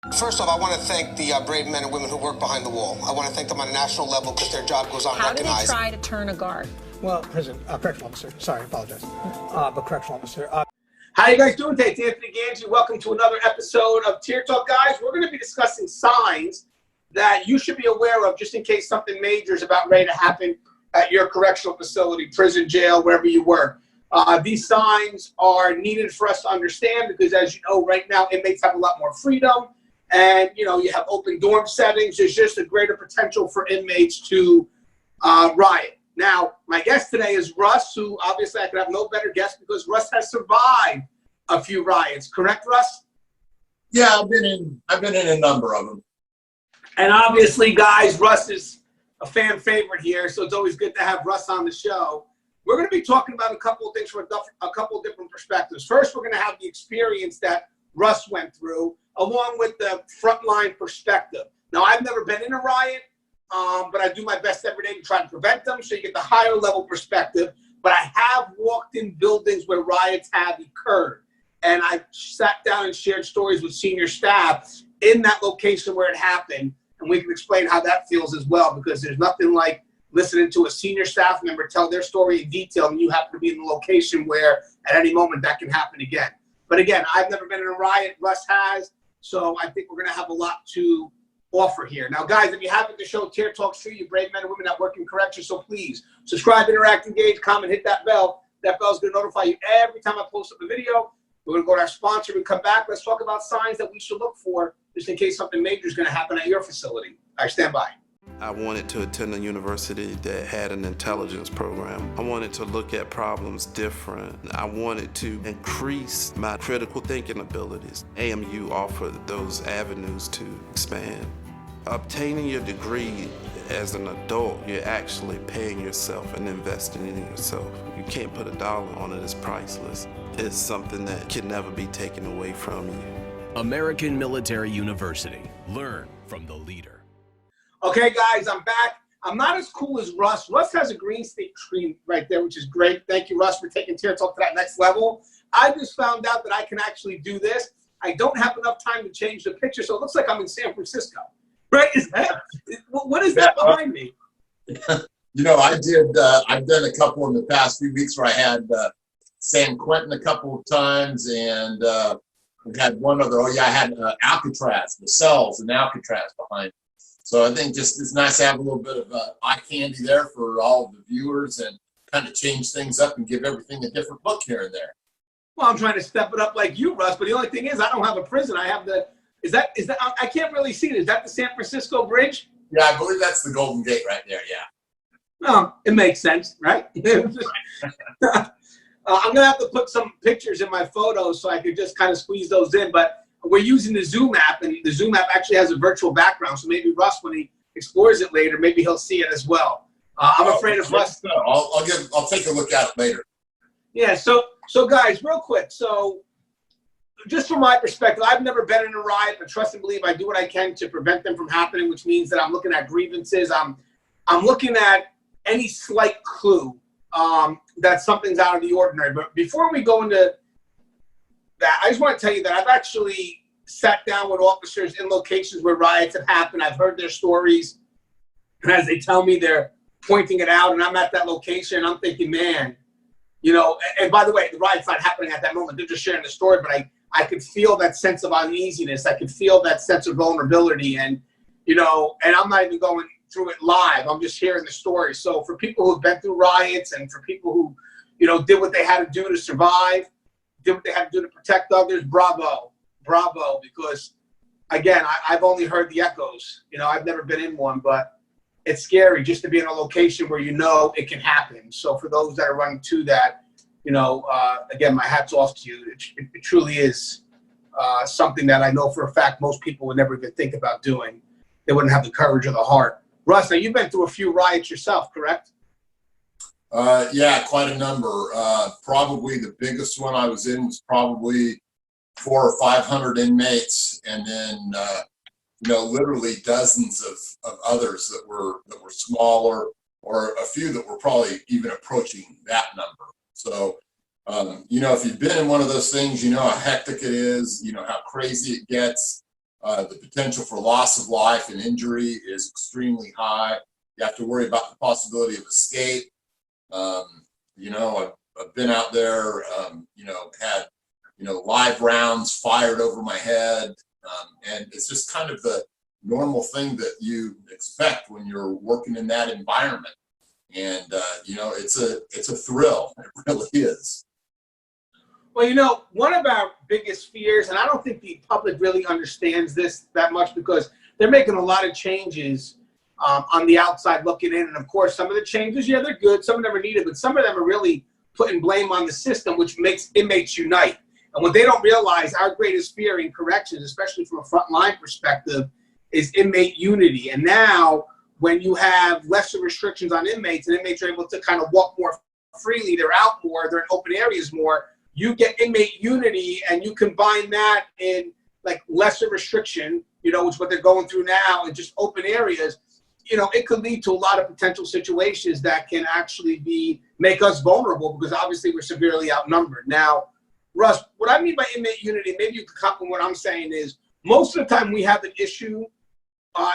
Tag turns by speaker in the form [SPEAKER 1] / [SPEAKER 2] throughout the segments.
[SPEAKER 1] First off, I want to thank the brave men and women who work behind the wall. I want to thank them on a national level because their job goes unrecognized.
[SPEAKER 2] How do they try to turn a guard?
[SPEAKER 3] Well, correctional officer. Sorry, I apologize. But correctional officer.
[SPEAKER 4] How you guys doing today? It's Anthony Gangi. Welcome to another episode of Tier Talk, guys. We're going to be discussing signs that you should be aware of just in case something major is about ready to happen at your correctional facility, prison, jail, wherever you work. These signs are needed for us to understand because, as you know, right now inmates have a lot more freedom. And, you know, you have open dorm settings. There's just a greater potential for inmates to riot. Now, my guest today is Russ, who obviously I could have no better guest because Russ has survived a few riots. Correct, Russ?
[SPEAKER 5] Yeah, I've been in a number of them.
[SPEAKER 4] And obviously, guys, Russ is a fan favorite here, so it's always good to have Russ on the show. We're going to be talking about a couple of things from a couple of different perspectives. First, we're going to have the experience that Russ went through, along with the frontline perspective. Now, I've never been in a riot, but I do my best every day to try to prevent them, so you get the higher level perspective. But I have walked in buildings where riots have occurred, and I've sat down and shared stories with senior staff in that location where it happened, and we can explain how that feels as well, because there's nothing like listening to a senior staff member tell their story in detail, and you happen to be in the location where at any moment that can happen again. But again, I've never been in a riot. Russ has. So I think we're going to have a lot to offer here. Now, guys, if you haven't, the show Tier Talks for you, brave men and women that work in corrections. So please subscribe, interact, engage, comment, hit that bell. That bell is going to notify you every time I post up a video. We're going to go to our sponsor. We come back. Let's talk about signs that we should look for just in case something major is going to happen at your facility. All right, stand by.
[SPEAKER 6] I wanted to attend a university that had an intelligence program. I wanted to look at problems different. I wanted to increase my critical thinking abilities. AMU offered those avenues to expand. Obtaining your degree as an adult, you're actually paying yourself and investing in yourself. You can't put a dollar on it, it's priceless. It's something that can never be taken away from you.
[SPEAKER 7] American Military University. Learn from the leader.
[SPEAKER 4] Okay, guys, I'm back. I'm not as cool as Russ. Russ has a green screen right there, which is great. Thank you, Russ, for taking Tier Talk to that next level. I just found out that I can actually do this. I don't have enough time to change the picture, so it looks like I'm in San Francisco. Right? What is that behind me?
[SPEAKER 5] You know, I've done a couple in the past few weeks where I had San Quentin a couple of times, and we had one other. I had Alcatraz, the cells in Alcatraz behind me. So I think just it's nice to have a little bit of eye candy there for all of the viewers and kind of change things up and give everything a different look here and there.
[SPEAKER 4] Well, I'm trying to step it up like you, Russ, but the only thing is I don't have a prison. I have is that I can't really see it. Is that the San Francisco Bridge?
[SPEAKER 5] Yeah, I believe that's the Golden Gate right there, yeah.
[SPEAKER 4] No, it makes sense, right? I'm going to have to put some pictures in my photos so I could just kind of squeeze those in, but we're using the Zoom app, and the Zoom app actually has a virtual background. So maybe Russ, when he explores it later, maybe he'll see it as well. I'm afraid of Russ.
[SPEAKER 5] I'll take a look at it later.
[SPEAKER 4] Yeah. So guys, real quick. So just from my perspective, I've never been in a riot, but trust and believe I do what I can to prevent them from happening, which means that I'm looking at grievances. I'm looking at any slight clue that something's out of the ordinary. But before we go into that, I just want to tell you that I've actually sat down with officers in locations where riots have happened. I've heard their stories, and as they tell me, they're pointing it out, and I'm at that location, and I'm thinking, man, you know, and by the way, the riot's not happening at that moment. They're just sharing the story, but I could feel that sense of uneasiness. I could feel that sense of vulnerability, and, you know, and I'm not even going through it live. I'm just hearing the story. So for people who've been through riots and for people who, you know, did what they had to do to survive, did what they had to do to protect others, bravo, because, again, I've only heard the echoes. You know, I've never been in one, but it's scary just to be in a location where you know it can happen. So for those that are running to that, you know, again, my hat's off to you. It truly is something that I know for a fact most people would never even think about doing. They wouldn't have the courage or the heart. Russ, now you've been through a few riots yourself, correct?
[SPEAKER 5] Yeah, quite a number. Probably the biggest one I was in was probably 400 or 500 inmates, and then you know, literally dozens of others that were smaller, or a few that were probably even approaching that number. So, you know, if you've been in one of those things, you know how hectic it is, you know how crazy it gets. The potential for loss of life and injury is extremely high. You have to worry about the possibility of escape. I've been out there, had, live rounds fired over my head. And it's just kind of the normal thing that you expect when you're working in that environment. And, it's a thrill. It really is.
[SPEAKER 4] Well, one of our biggest fears, and I don't think the public really understands this that much because they're making a lot of changes on the outside looking in. And of course, some of the changes, they're good. Some of them are needed, but some of them are really putting blame on the system, which makes inmates unite. And what they don't realize, our greatest fear in corrections, especially from a frontline perspective, is inmate unity. And now when you have lesser restrictions on inmates and inmates are able to kind of walk more freely, they're out more, they're in open areas more, you get inmate unity, and you combine that in like lesser restriction, which is what they're going through now, and just open areas, it could lead to a lot of potential situations that can actually make us vulnerable because obviously we're severely outnumbered. Now, Russ, what I mean by inmate unity, maybe you can compliment what I'm saying is most of the time we have an issue,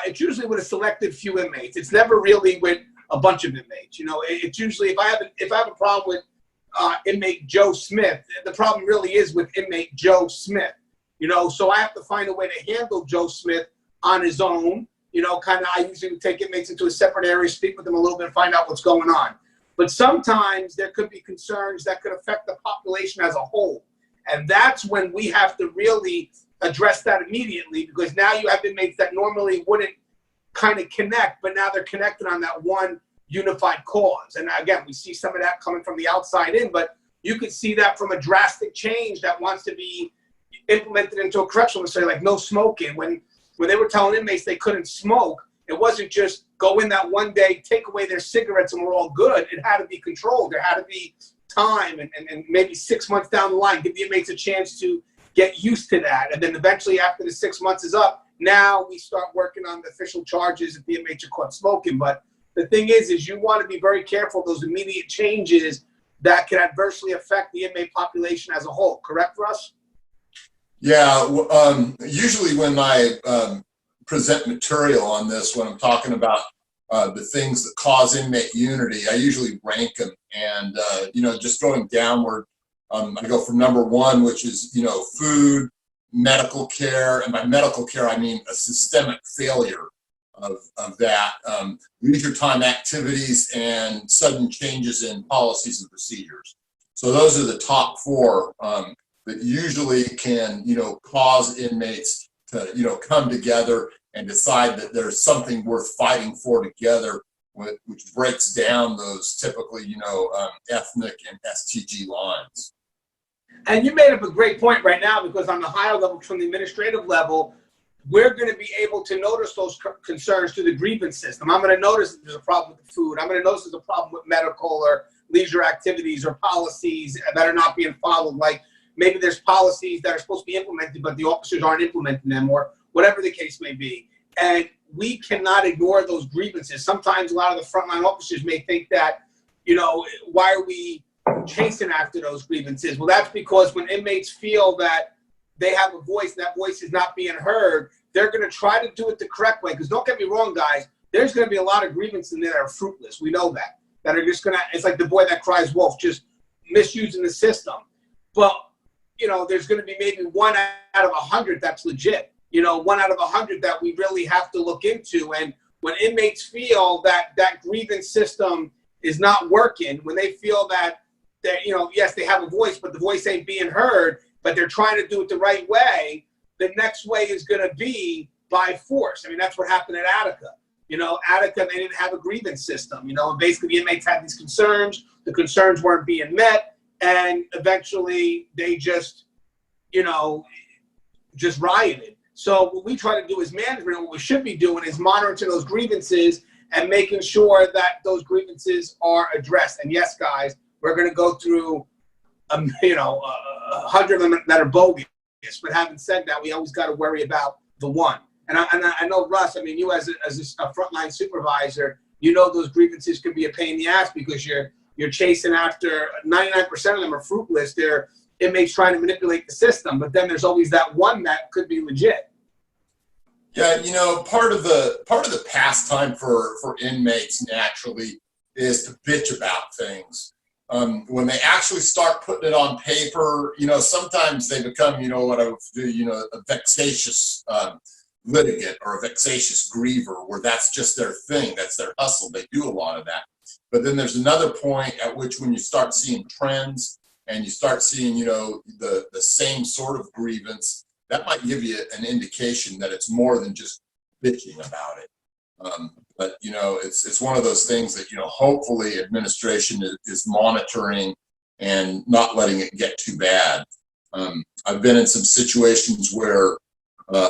[SPEAKER 4] it's usually with a selected few inmates. It's never really with a bunch of inmates. It's usually if I have a problem with inmate Joe Smith, the problem really is with inmate Joe Smith. So I have to find a way to handle Joe Smith on his own. I usually take inmates into a separate area, speak with them a little bit, find out what's going on. But sometimes there could be concerns that could affect the population as a whole. And that's when we have to really address that immediately, because now you have inmates that normally wouldn't kind of connect, but now they're connected on that one unified cause. And again, we see some of that coming from the outside in, but you could see that from a drastic change that wants to be implemented into a correctional facility, like no smoking. When they were telling inmates they couldn't smoke, it wasn't just go in that one day, take away their cigarettes, and we're all good. It had to be controlled. There had to be time, and maybe 6 months down the line, give the inmates a chance to get used to that. And then eventually, after the 6 months is up, now we start working on the official charges if the inmates are caught smoking. But the thing is you want to be very careful of those immediate changes that can adversely affect the inmate population as a whole. Correct, Russ?
[SPEAKER 5] Yeah, usually when I present material on this, when I'm talking about the things that cause inmate unity, I usually rank them. And, just going downward, I go from number one, which is, food, medical care. And by medical care, I mean a systemic failure of that, leisure time activities, and sudden changes in policies and procedures. So those are the top four that usually can, cause inmates to, come together and decide that there's something worth fighting for together, which breaks down those typically, ethnic and STG lines.
[SPEAKER 4] And you made up a great point right now, because on the higher level, from the administrative level, we're going to be able to notice those concerns through the grievance system. I'm going to notice that there's a problem with the food. I'm going to notice there's a problem with medical or leisure activities or policies that are not being followed. Like maybe there's policies that are supposed to be implemented, but the officers aren't implementing them, or whatever the case may be. And we cannot ignore those grievances. Sometimes a lot of the frontline officers may think that, why are we chasing after those grievances? Well, that's because when inmates feel that they have a voice and that voice is not being heard, they're going to try to do it the correct way. Because don't get me wrong, guys, there's going to be a lot of grievances in there that are fruitless. We know that are just going to, it's like the boy that cries wolf, just misusing the system. But, there's going to be maybe 1 out of 100 that's legit. 1 out of 100 that we really have to look into. And when inmates feel that that grievance system is not working, when they feel that, yes, they have a voice, but the voice ain't being heard, but they're trying to do it the right way, the next way is going to be by force. I mean, that's what happened at Attica. Attica, they didn't have a grievance system. And basically the inmates had these concerns. The concerns weren't being met. And eventually they just rioted. So what we try to do as management, what we should be doing is monitoring those grievances and making sure that those grievances are addressed. And yes, guys, we're going to go through 100 of them that are bogus. But having said that, we always got to worry about the one. And I know, Russ, I mean, you as a frontline supervisor, those grievances can be a pain in the ass because you're chasing after 99% of them are fruitless. They're inmates trying to manipulate the system. But then there's always that one that could be legit.
[SPEAKER 5] Yeah, part of the pastime for inmates naturally is to bitch about things. When they actually start putting it on paper, sometimes they become, what I would do, a vexatious litigant or a vexatious griever, where that's just their thing, that's their hustle. They do a lot of that. But then there's another point at which, when you start seeing trends and you start seeing, the same sort of grievance, that might give you an indication that it's more than just bitching about it. But it's one of those things that, hopefully administration is monitoring and not letting it get too bad. I've been in some situations where,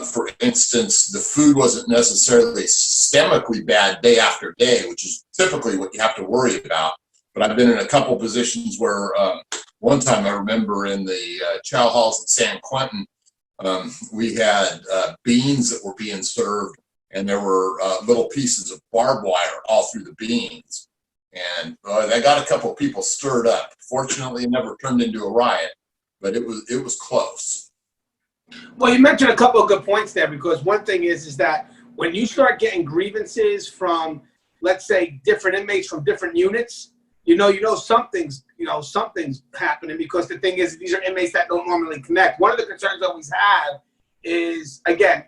[SPEAKER 5] for instance, the food wasn't necessarily systemically bad day after day, which is typically what you have to worry about. But I've been in a couple positions where, one time I remember in the chow halls at San Quentin, we had beans that were being served, and there were little pieces of barbed wire all through the beans. And that got a couple of people stirred up. Fortunately, it never turned into a riot, but it was close.
[SPEAKER 4] Well, you mentioned a couple of good points there, because one thing is that when you start getting grievances from, let's say, different inmates from different units, something's happening, because the thing is, these are inmates that don't normally connect. One of the concerns I always have is, again,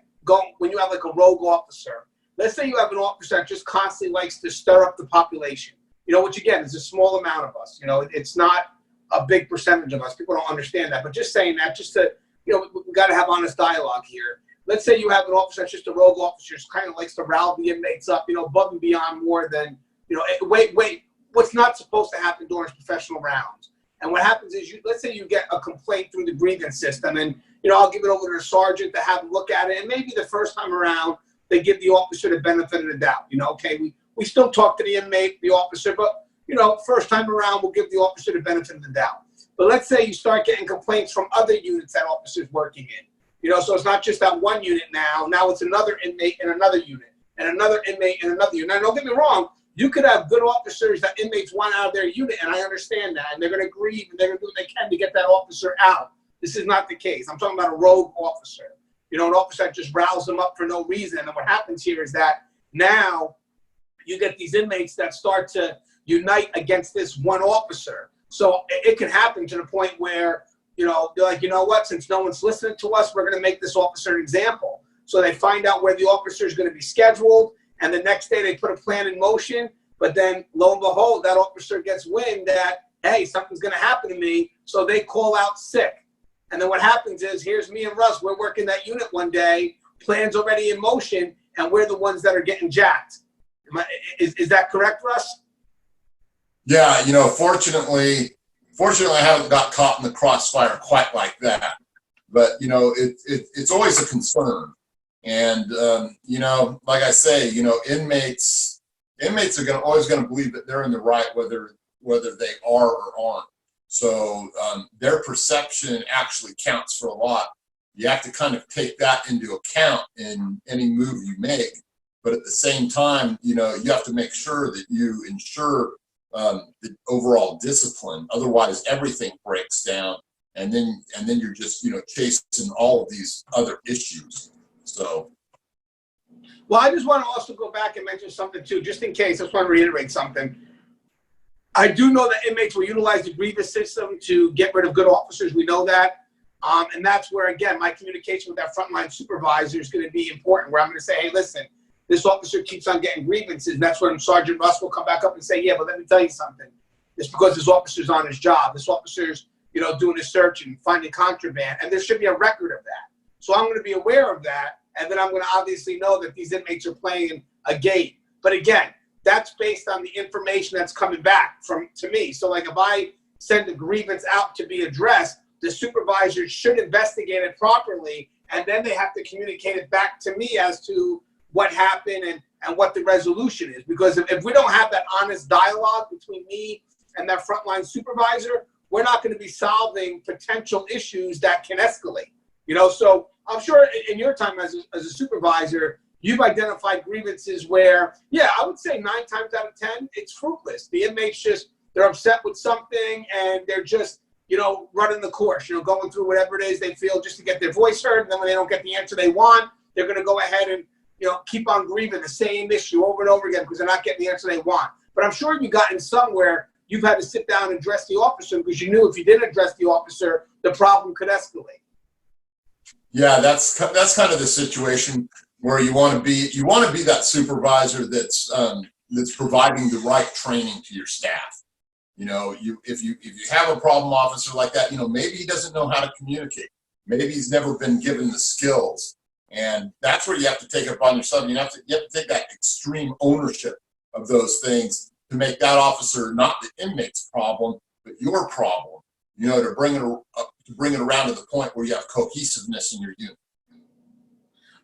[SPEAKER 4] when you have like a rogue officer. Let's say you have an officer that just constantly likes to stir up the population, which again is a small amount of us. It's not a big percentage of us. People don't understand that. But just saying that, just to, we got to have honest dialogue here. Let's say you have an officer that's just a rogue officer, just kind of likes to rile the inmates up, above and beyond more than, wait, what's not supposed to happen during professional rounds. And what happens is, let's say you get a complaint through the grievance system, and I'll give it over to the sergeant to have a look at it. And maybe the first time around, they give the officer the benefit of the doubt. Okay, we still talk to the inmate, the officer, but first time around, we'll give the officer the benefit of the doubt. But let's say you start getting complaints from other units that officers working in. So it's not just that one unit now. Now it's another inmate in another unit, and another inmate in another unit. Now, don't get me wrong. You could have good officers that inmates want out of their unit, and I understand that, and they're going to grieve, and they're going to do what they can to get that officer out. This is not the case. I'm talking about a rogue officer. An officer that just riles them up for no reason. And what happens here is that now you get these inmates that start to unite against this one officer. So it can happen to the point where, they're like, what, since no one's listening to us, we're going to make this officer an example. So they find out where the officer is going to be scheduled, and the next day they put a plan in motion, but then lo and behold, that officer gets wind that, hey, something's going to happen to me, so they call out sick. And then what happens is, here's me and Russ, we're working that unit one day, plans already in motion, and we're the ones that are getting jacked. Is that correct, Russ?
[SPEAKER 5] Yeah, fortunately I haven't got caught in the crossfire quite like that. But, it's always a concern. And, like I say, inmates are always going to believe that they're in the right, whether they are or aren't. So their perception actually counts for a lot. You have to kind of take that into account in any move you make. But at the same time, you have to make sure that you ensure the overall discipline. Otherwise, everything breaks down, and then you're just chasing all of these other issues. So,
[SPEAKER 4] well, I just want to also go back and mention something too, just in case. I just want to reiterate something. I do know that inmates will utilize the grievance system to get rid of good officers. We know that. And that's where, again, my communication with that frontline supervisor is going to be important, where I'm going to say, hey, listen, this officer keeps on getting grievances. And that's when Sergeant Russ will come back up and say, yeah, but let me tell you something. It's because this officer's on his job. This officer's, doing his search and finding contraband. And there should be a record of that. So I'm going to be aware of that. And then I'm going to obviously know that these inmates are playing a game. But again, that's based on the information that's coming back to me. So like if I send a grievance out to be addressed, the supervisor should investigate it properly, and then they have to communicate it back to me as to what happened and what the resolution is. Because if we don't have that honest dialogue between me and that frontline supervisor, we're not going to be solving potential issues that can escalate. So I'm sure in your time as a supervisor, you've identified grievances where, yeah, I would say 9 times out of 10, it's fruitless. The inmates they're upset with something, and they're just, running the course, going through whatever it is they feel just to get their voice heard. And then when they don't get the answer they want, they're going to go ahead and, keep on grieving the same issue over and over again because they're not getting the answer they want. But I'm sure you've gotten somewhere you've had to sit down and address the officer because you knew if you didn't address the officer, the problem could escalate.
[SPEAKER 5] Yeah, that's kind of the situation where you want to be. You want to be that supervisor that's providing the right training to your staff. If you have a problem officer like that, maybe he doesn't know how to communicate. Maybe he's never been given the skills, and that's where you have to take it upon yourself. You have to take that extreme ownership of those things to make that officer not the inmate's problem, but your problem. To bring it around to the point where you have cohesiveness in your unit.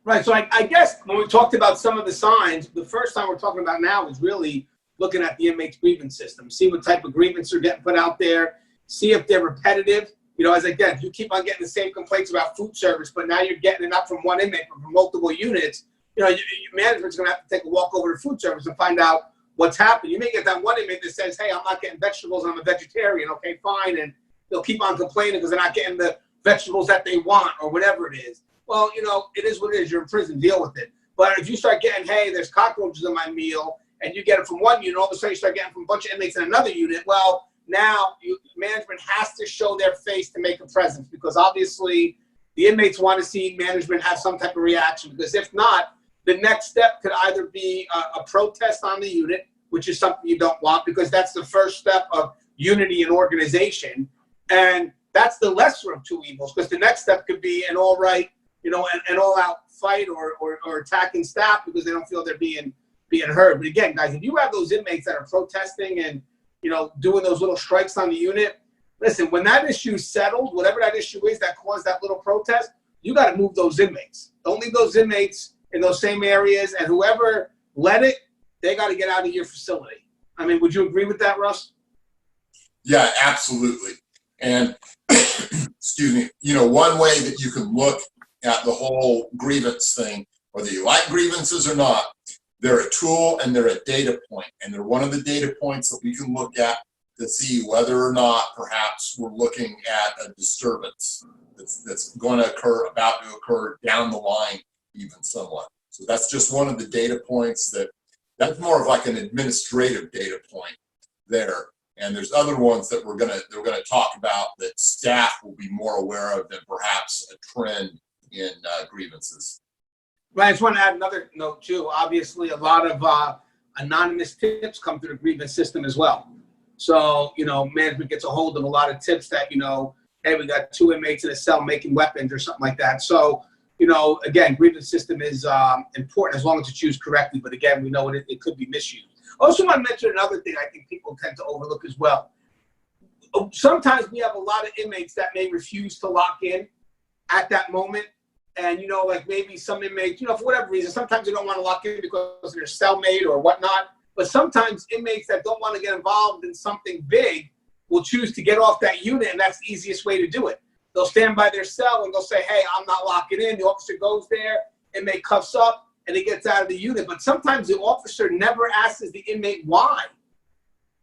[SPEAKER 4] Right. So I guess when we talked about some of the signs, the first time we're talking about now is really looking at the inmate's grievance system, see what type of grievance are getting put out there, see if they're repetitive. As again, you keep on getting the same complaints about food service, but now you're getting it not from one inmate, but from multiple units. Management's going to have to take a walk over to food service and find out what's happened. You may get that one inmate that says, "Hey, I'm not getting vegetables, and I'm a vegetarian." Okay, fine, and they'll keep on complaining because they're not getting the vegetables that they want or whatever it is. Well, it is what it is. You're in prison. Deal with it. But if you start getting, "Hey, there's cockroaches in my meal," and you get it from one unit, all of a sudden you start getting from a bunch of inmates in another unit. Well, now management has to show their face to make a presence because obviously the inmates want to see management have some type of reaction because if not, the next step could either be a protest on the unit, which is something you don't want because that's the first step of unity and organization. And that's the lesser of two evils because the next step could be an all-right, an all-out fight or attacking staff because they don't feel they're being heard. But again, guys, if you have those inmates that are protesting and, doing those little strikes on the unit, listen, when that issue's settled, whatever that issue is that caused that little protest, you got to move those inmates. Don't leave those inmates in those same areas. And whoever led it, they got to get out of your facility. I mean, would you agree with that, Russ?
[SPEAKER 5] Yeah, absolutely. And excuse me, one way that you can look at the whole grievance thing, whether you like grievances or not, they're a tool and they're a data point. And they're one of the data points that we can look at to see whether or not perhaps we're looking at a disturbance that's going to occur, about to occur down the line, even somewhat. So that's just one of the data points that's more of like an administrative data point there. And there's other ones that we're gonna talk about that staff will be more aware of than perhaps a trend in grievances.
[SPEAKER 4] Right. I just want to add another note too. Obviously, a lot of anonymous tips come through the grievance system as well. So management gets a hold of a lot of tips that hey, we got 2 inmates in a cell making weapons or something like that. So again, grievance system is important as long as it's used correctly. But again, we know it could be misused. I also want to mention another thing I think people tend to overlook as well. Sometimes we have a lot of inmates that may refuse to lock in at that moment. And, like maybe some inmates, for whatever reason, sometimes they don't want to lock in because they're cellmate or whatnot. But sometimes inmates that don't want to get involved in something big will choose to get off that unit, and that's the easiest way to do it. They'll stand by their cell and they'll say, "Hey, I'm not locking in." The officer goes there, inmate cuffs up, and he gets out of the unit. But sometimes the officer never asks the inmate why.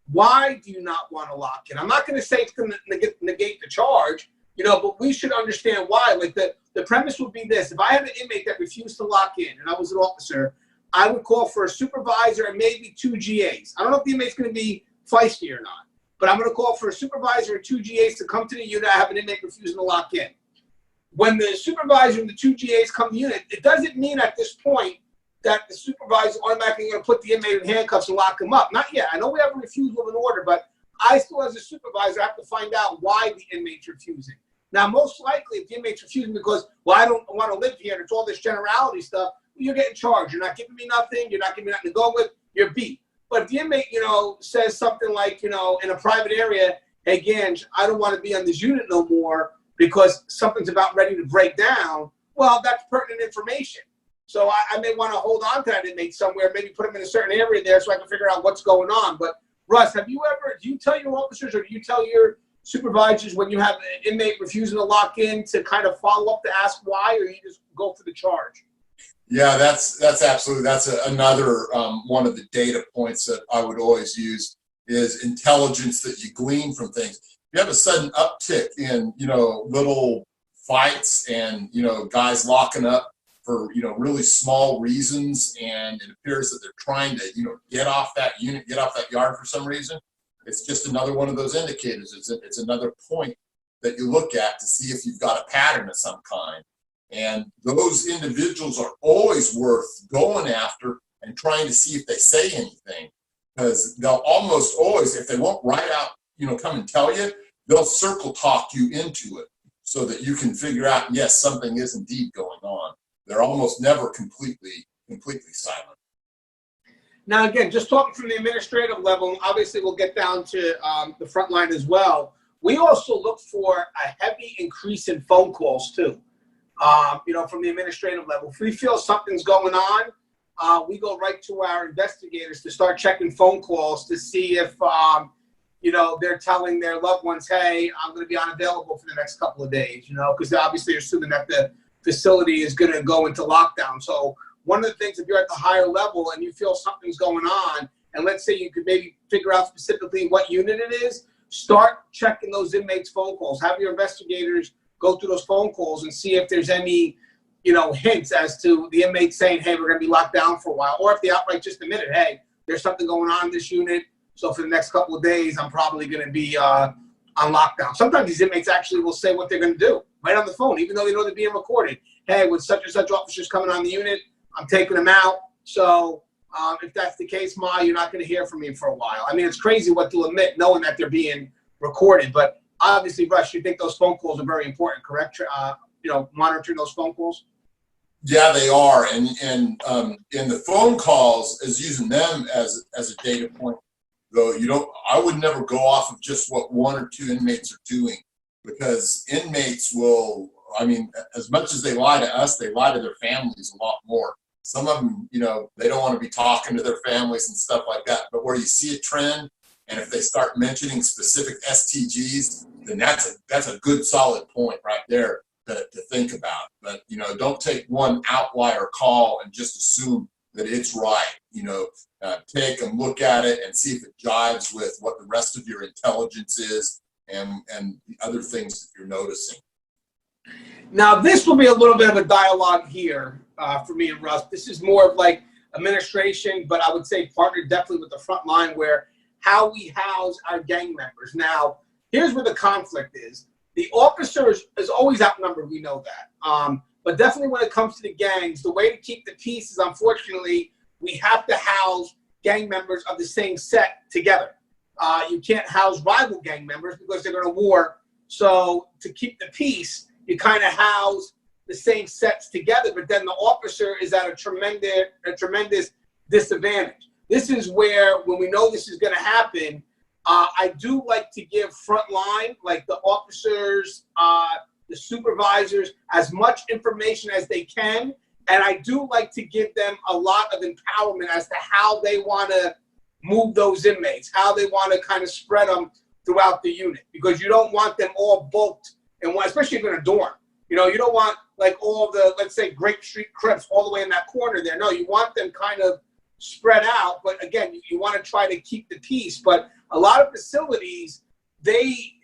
[SPEAKER 4] Why do you not want to lock in? I'm not going to say it's going to negate the charge, but we should understand why. Like the premise would be this. If I had an inmate that refused to lock in and I was an officer, I would call for a supervisor and maybe 2 GAs. I don't know if the inmate's going to be feisty or not, but I'm going to call for a supervisor and 2 GAs to come to the unit. I have an inmate refusing to lock in. When the supervisor and the 2 GAs come to the unit, it doesn't mean at this point that the supervisor is automatically going to put the inmate in handcuffs and lock him up. Not yet. I know we have a refusal of an order, but I still, as a supervisor, have to find out why the inmate's refusing. Now, most likely, if the inmate's refusing because, I don't want to live here, and it's all this generality stuff, you're getting charged. You're not giving me nothing. You're not giving me nothing to go with. You're beat. But if the inmate, says something like, in a private area, "Hey, Gange, I don't want to be on this unit no more because something's about ready to break down," well, that's pertinent information. So I may want to hold on to that inmate somewhere, maybe put him in a certain area there so I can figure out what's going on. But Russ, do you tell your officers or do you tell your supervisors when you have an inmate refusing to lock in to kind of follow up to ask why, or you just go for the charge?
[SPEAKER 5] Yeah, that's absolutely, another one of the data points that I would always use is intelligence that you glean from things. If you have a sudden uptick in, little fights and, guys locking up, for, you know, really small reasons, and it appears that they're trying to, you know, get off that unit, get off that yard for some reason, it's just another one of those indicators. It's another point that you look at to see if you've got a pattern of some kind. And those individuals are always worth going after and trying to see if they say anything, because they'll almost always, if they won't write out, you know, come and tell you, they'll circle talk you into it so that you can figure out, yes, something is indeed going on. They're almost never completely silent.
[SPEAKER 4] Now, again, just talking from the administrative level, obviously we'll get down to the front line as well. We also look for a heavy increase in phone calls too, you know, from the administrative level. If we feel something's going on, we go right to our investigators to start checking phone calls to see if, you know, they're telling their loved ones, hey, I'm going to be unavailable for the next couple of days, you know, because obviously they're assuming that the facility is going to go into lockdown. So one of the things, if you're at the higher level and you feel something's going on, and let's say you could maybe figure out specifically what unit it is, start checking those inmates' phone calls. Have your investigators go through those phone calls and see if there's any, you know, hints as to the inmates saying, hey, we're going to be locked down for a while, or if they outright just admitted, hey, there's something going on in this unit, so for the next couple of days, I'm probably going to be on lockdown. Sometimes these inmates actually will say what they're going to do right on the phone, even though they know they're being recorded. Hey, with such and such officers coming on the unit, I'm taking them out. So if that's the case, Ma, you're not going to hear from me for a while. I mean, it's crazy what they'll admit knowing that they're being recorded. But obviously, Russ, you think those phone calls are very important, correct? You know, monitoring those phone calls?
[SPEAKER 5] Yeah, they are. And in the phone calls, as using them as a data point, though, I would never go off of just what one or two inmates are doing, because inmates will, I mean, as much as they lie to us, they lie to their families a lot more. Some of them, you know, they don't want to be talking to their families and stuff like that. But where you see a trend, and if they start mentioning specific STGs, then that's a good solid point right there to think about. But, you know, don't take one outlier call and just assume that it's right. You know, take a look at it and see if it jives with what the rest of your intelligence is and the other things that you're noticing.
[SPEAKER 4] Now, this will be a little bit of a dialogue here for me and Russ. This is more of like administration, but I would say partnered definitely with the front line, where how we house our gang members. Now, here's where the conflict is. The officer is always outnumbered. We know that. But definitely when it comes to the gangs, the way to keep the peace is, unfortunately, we have to house gang members of the same set together. You can't house rival gang members because they're going to war. So to keep the peace, you kind of house the same sets together, but then the officer is at a tremendous disadvantage. This is where, when we know this is going to happen, I do like to give frontline, like the officers, the supervisors, as much information as they can. And I do like to give them a lot of empowerment as to how they want to move those inmates, how they want to kind of spread them throughout the unit, because you don't want them all bulked in one, especially if you're in a dorm. You know, you don't want like all the, let's say, Grape Street Crips all the way in that corner there. No, you want them kind of spread out. But again, you want to try to keep the peace. But a lot of facilities, they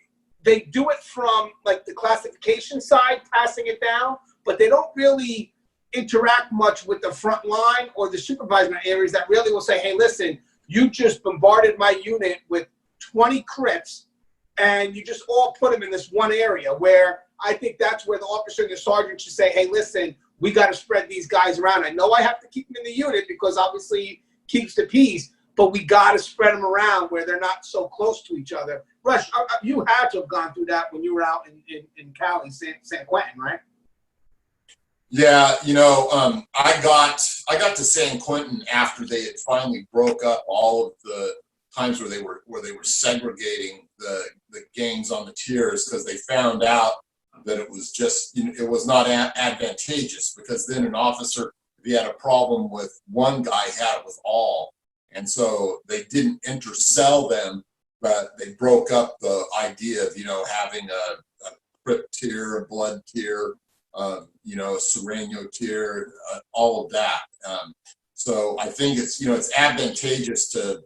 [SPEAKER 4] do it from like the classification side, passing it down, but they don't really interact much with the front line or the supervisement areas that really will say, hey, listen, you just bombarded my unit with 20 Crips, and you just all put them in this one area, where I think that's where the officer and the sergeant should say, hey, listen, we got to spread these guys around. I know I have to keep them in the unit because obviously it keeps the peace, but we got to spread them around where they're not so close to each other. Rush, you had to have gone through that when you were out in Cali, San Quentin, right?
[SPEAKER 5] Yeah, you know, I got to San Quentin after they had finally broke up all of the times where they were segregating the gangs on the tiers, because they found out that it was just, you know, it was not advantageous, because then an officer, if he had a problem with one guy, had it with all. And so they didn't intercell them, but they broke up the idea of, you know, having a Crip tier, a blood tier, you know, a Sereno tier, all of that. So I think it's, you know, it's advantageous to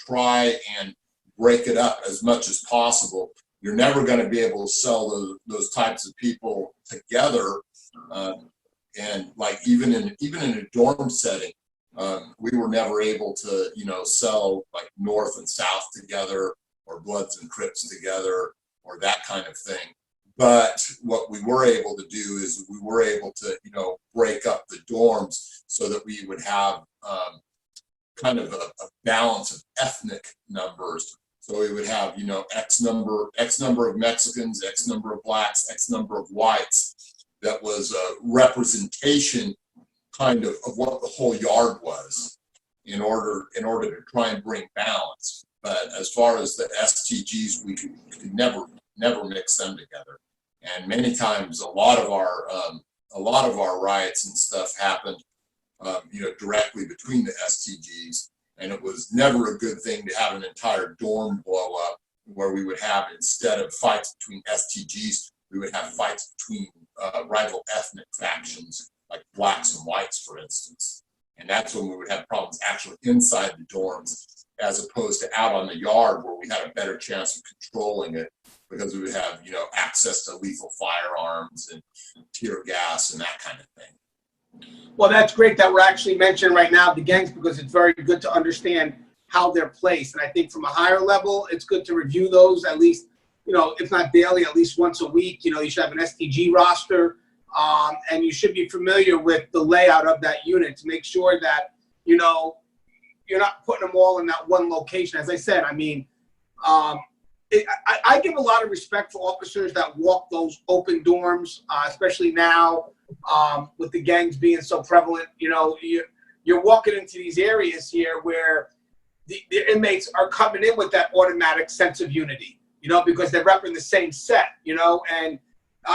[SPEAKER 5] try and break it up as much as possible. You're never going to be able to sell those types of people together and like even in a dorm setting, we were never able to, sell like North and South together, or Bloods and Crips together, or that kind of thing. But what we were able to do is we were able to, break up the dorms so that we would have kind of a balance of ethnic numbers. So we would have, X number of Mexicans, X number of blacks, X number of whites. That was a representation kind of what the whole yard was in order to try and bring balance. But as far as the STGs, we could never mix them together. And many times, a lot of our riots and stuff happened, directly between the STGs, and it was never a good thing to have an entire dorm blow up, where we would have, instead of fights between STGs, we would have fights between rival ethnic factions, like blacks and whites, for instance. And that's when we would have problems actually inside the dorms, as opposed to out on the yard, where we had a better chance of controlling it, because we would have, access to lethal firearms and tear gas and that kind of thing.
[SPEAKER 4] Well, that's great that we're actually mentioning right now the gangs, because it's very good to understand how they're placed. And I think from a higher level, it's good to review those at least, if not daily, at least once a week. You should have an STG roster, and you should be familiar with the layout of that unit to make sure that, you're not putting them all in that one location. As I said, I mean, I give a lot of respect for officers that walk those open dorms, especially now with the gangs being so prevalent. You're walking into these areas here where the inmates are coming in with that automatic sense of unity, because they're repping the same set, and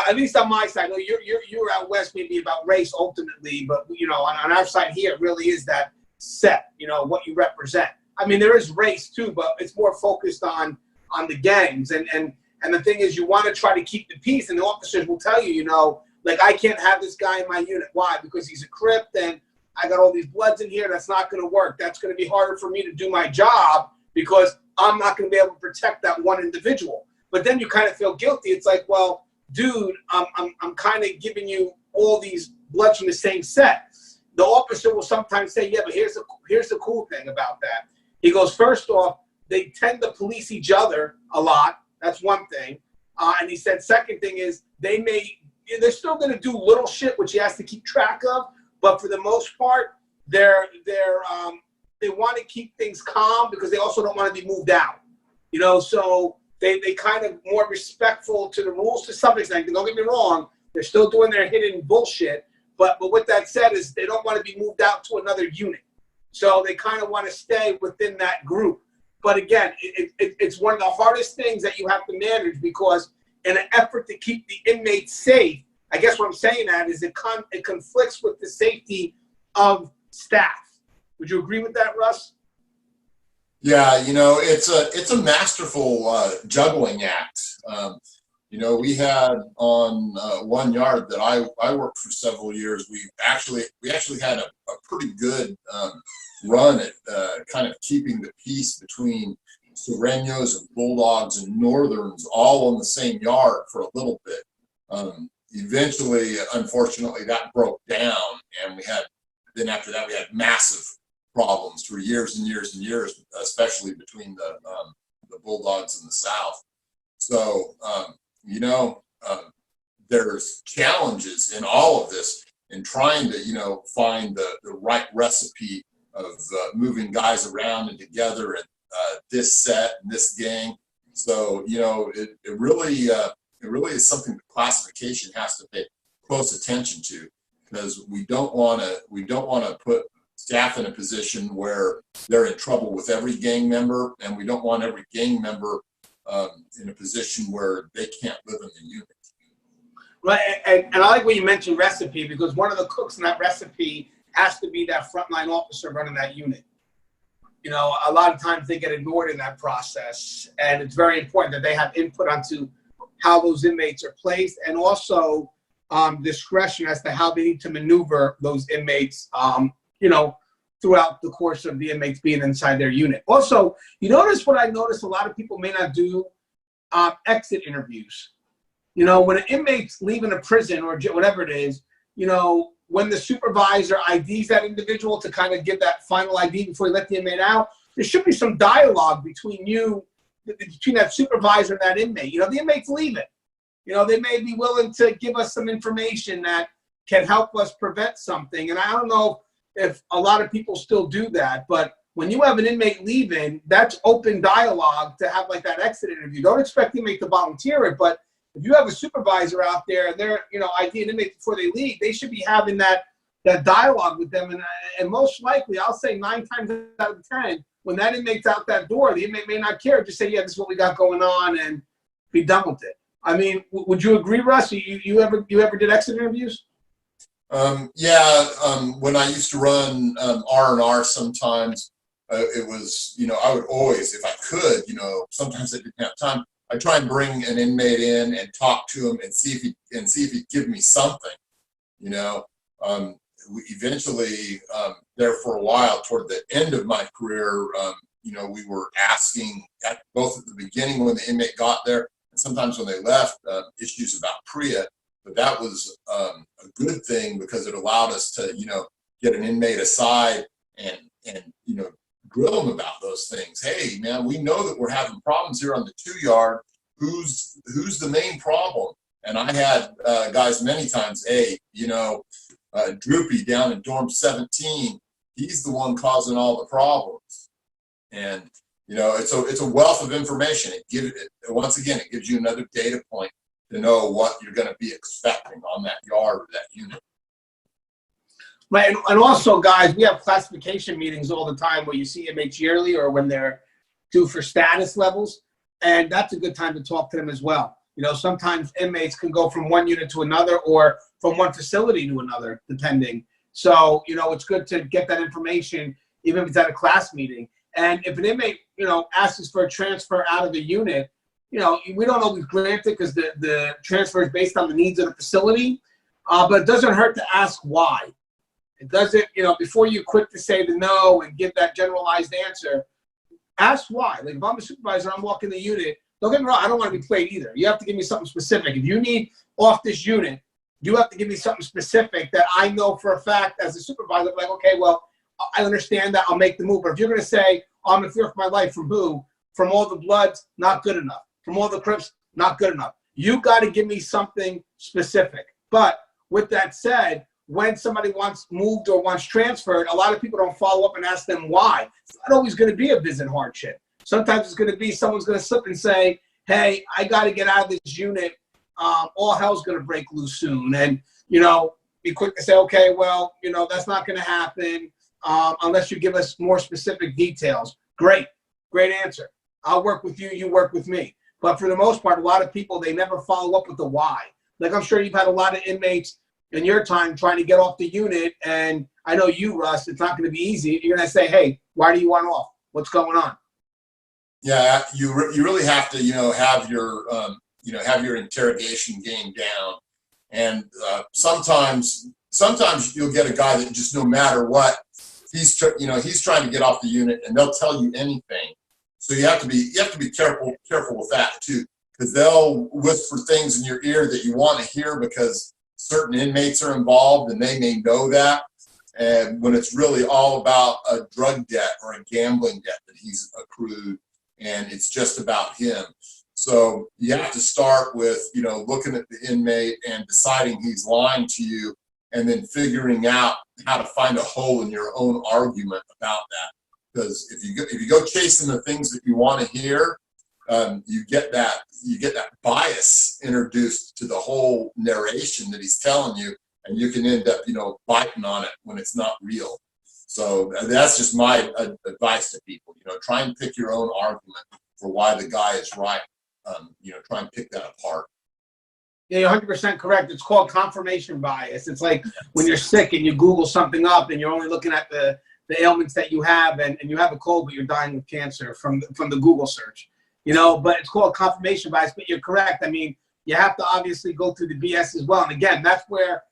[SPEAKER 4] at least on my side, I know you're out west maybe about race ultimately, but on our side here, it really is that set, what you represent. I mean, there is race too, but it's more focused on the gangs. And the thing is, you want to try to keep the peace, and the officers will tell you, like, I can't have this guy in my unit. Why? Because he's a Crip, and I got all these Bloods in here. That's not going to work. That's going to be harder for me to do my job, because I'm not going to be able to protect that one individual. But then you kind of feel guilty. It's like, well, dude, I'm kind of giving you all these Bloods from the same set. The officer will sometimes say, yeah, but here's the cool thing about that. He goes, first off, they tend to police each other a lot. That's one thing. And he said, second thing is, they're still going to do little shit, which he has to keep track of. But for the most part, they want to keep things calm, because they also don't want to be moved out. So they kind of more respectful to the rules to some extent. Don't get me wrong. They're still doing their hidden bullshit. But with that said, is they don't want to be moved out to another unit. So they kind of want to stay within that group. But again, it's one of the hardest things that you have to manage, because in an effort to keep the inmates safe, I guess what I'm saying that is it conflicts with the safety of staff. Would you agree with that, Russ?
[SPEAKER 5] Yeah, it's a masterful juggling act. We had on one yard that I worked for several years. We actually had a pretty good run at kind of keeping the peace between Sureños and Bulldogs and Northerns all on the same yard for a little bit. Eventually, unfortunately, that broke down, and after that we had massive problems for years and years and years, especially between the Bulldogs in the South. So, there's challenges in all of this in trying to, find the right recipe of moving guys around and together and this set and this gang. So, it really is something the classification has to pay close attention to, because we don't want to put staff in a position where they're in trouble with every gang member, and we don't want every gang member in a position where they can't live in the unit.
[SPEAKER 4] Right, and I like when you mentioned recipe, because one of the cooks in that recipe has to be that frontline officer running that unit. A lot of times they get ignored in that process, and it's very important that they have input onto how those inmates are placed, and also discretion as to how they need to maneuver those inmates, throughout the course of the inmates being inside their unit. Also, what I noticed a lot of people may not do, exit interviews. When an inmate's leaving a prison or whatever it is, when the supervisor IDs that individual to kind of give that final ID before you let the inmate out, there should be some dialogue between that supervisor and that inmate. You know, the inmate's leaving. You know, they may be willing to give us some information that can help us prevent something. And I don't know if a lot of people still do that, but when you have an inmate leaving, that's open dialogue to have like that exit interview. Don't expect the inmate to volunteer it, but if you have a supervisor out there and they're, you know, ID an inmate before they leave, they should be having that dialogue with them. And most likely, I'll say 9 times out of 10, when that inmate's out that door, the inmate may not care. Just say, yeah, this is what we got going on, and be done with it. I mean, would you agree, Russ? You ever did exit interviews?
[SPEAKER 5] When I used to run R&R sometimes, it was, you know, I would always, if I could, you know, sometimes I didn't have time, I'd try and bring an inmate in and talk to him and see if he'd give me something, you know. We eventually, there for a while, toward the end of my career, you know, we were asking, both at the beginning when the inmate got there and sometimes when they left, issues about PREA. But that was a good thing because it allowed us to, you know, get an inmate aside and you know, grill them about those things. Hey, man, we know that we're having problems here on the 2-yard. Who's the main problem? And I had guys many times, hey, you know, Droopy down in dorm 17, he's the one causing all the problems. And, you know, it's a wealth of information. It gives you another data point to know what you're going to be expecting on that yard or that unit.
[SPEAKER 4] Right, and also, guys, we have classification meetings all the time where you see inmates yearly or when they're due for status levels, and that's a good time to talk to them as well. You know, sometimes inmates can go from one unit to another or from one facility to another, depending. So, you know, it's good to get that information, even if it's at a class meeting. And if an inmate, you know, asks for a transfer out of the unit, you know, we don't always grant it because the transfer is based on the needs of the facility, but it doesn't hurt to ask why. It doesn't, you know, before you quick to say the no and give that generalized answer, ask why. Like if I'm a supervisor, I'm walking the unit, don't get me wrong, I don't want to be played either. You have to give me something specific. If you need off this unit, you have to give me something specific that I know for a fact as a supervisor, like, okay, well, I understand that, I'll make the move. But if you're going to say, oh, I'm in fear for my life, from who? From all the Bloods, not good enough. From all the Crips, not good enough. You got to give me something specific. But with that said, when somebody wants moved or wants transferred, a lot of people don't follow up and ask them why. It's not always going to be a visit hardship. Sometimes it's going to be someone's going to slip and say, hey, I got to get out of this unit. All hell's going to break loose soon. And, you know, be quick to say, okay, well, you know, that's not going to happen unless you give us more specific details. Great answer. I'll work with you, you work with me. But for the most part, a lot of people, they never follow up with the why. Like I'm sure you've had a lot of inmates in your time trying to get off the unit, and I know you, Russ, it's not going to be easy. You're going to say, hey, why do you want off? What's going on?
[SPEAKER 5] Yeah, you really have to, you know, have your interrogation game down. And sometimes you'll get a guy that just no matter what, he's trying to get off the unit, and they'll tell you anything. So you have to be careful with that too, because they'll whisper things in your ear that you want to hear because certain inmates are involved and they may know that. And when it's really all about a drug debt or a gambling debt that he's accrued, and it's just about him. So you have to start with, you know, looking at the inmate and deciding he's lying to you, and then figuring out how to find a hole in your own argument about that. Because if you go chasing the things that you want to hear, you get that bias introduced to the whole narration that he's telling you, and you can end up, you know, biting on it when it's not real. So that's just my advice to people. You know, try and pick your own argument for why the guy is right. You know, try and pick that apart.
[SPEAKER 4] Yeah, you're 100% correct. It's called confirmation bias. It's like when you're sick and you Google something up and you're only looking at the ailments that you have, and you have a cold but you're dying of cancer from the Google search. You know, but it's called confirmation bias. But you're correct. I mean, you have to obviously go through the BS as well. And again, that's where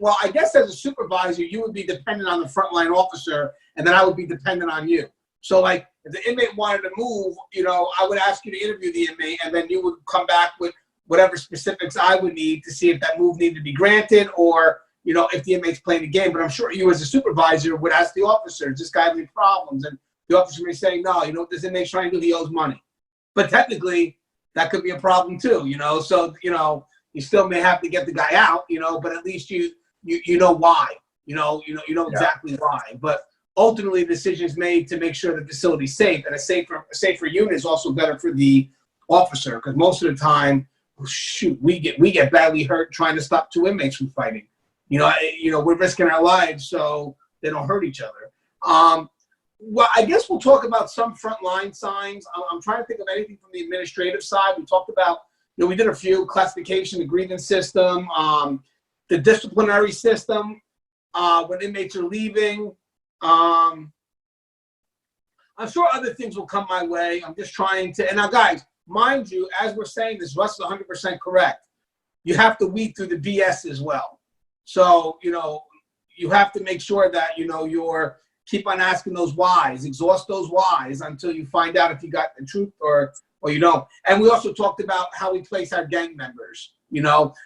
[SPEAKER 4] well, I guess as a supervisor, you would be dependent on the frontline officer, and then I would be dependent on you. So, like, if the inmate wanted to move, you know, I would ask you to interview the inmate, and then you would come back with whatever specifics I would need to see if that move needed to be granted, or if the inmate's playing the game. But I'm sure you as a supervisor would ask the officer, does this guy have any problems? And the officer may say, no, this inmate's trying to do, he owes money. But technically, that could be a problem too, So, you still may have to get the guy out, but at least you know why, you know exactly why. But ultimately, the decision is made to make sure the facility's safe, and a safer unit is also better for the officer, because most of the time, we get badly hurt trying to stop two inmates from fighting. We're risking our lives so they don't hurt each other. Well, I guess we'll talk about some frontline signs. I'm trying to think of anything from the administrative side. We talked about, we did a few: classification, the grievance system, the disciplinary system, when inmates are leaving. I'm sure other things will come my way. I'm just trying to, and now guys, mind you, as we're saying this, Russ is 100% correct. You have to weed through the BS as well. So, you have to make sure that, you're keep on asking those whys, exhaust those whys until you find out if you got the truth or you don't. And we also talked about how we place our gang members,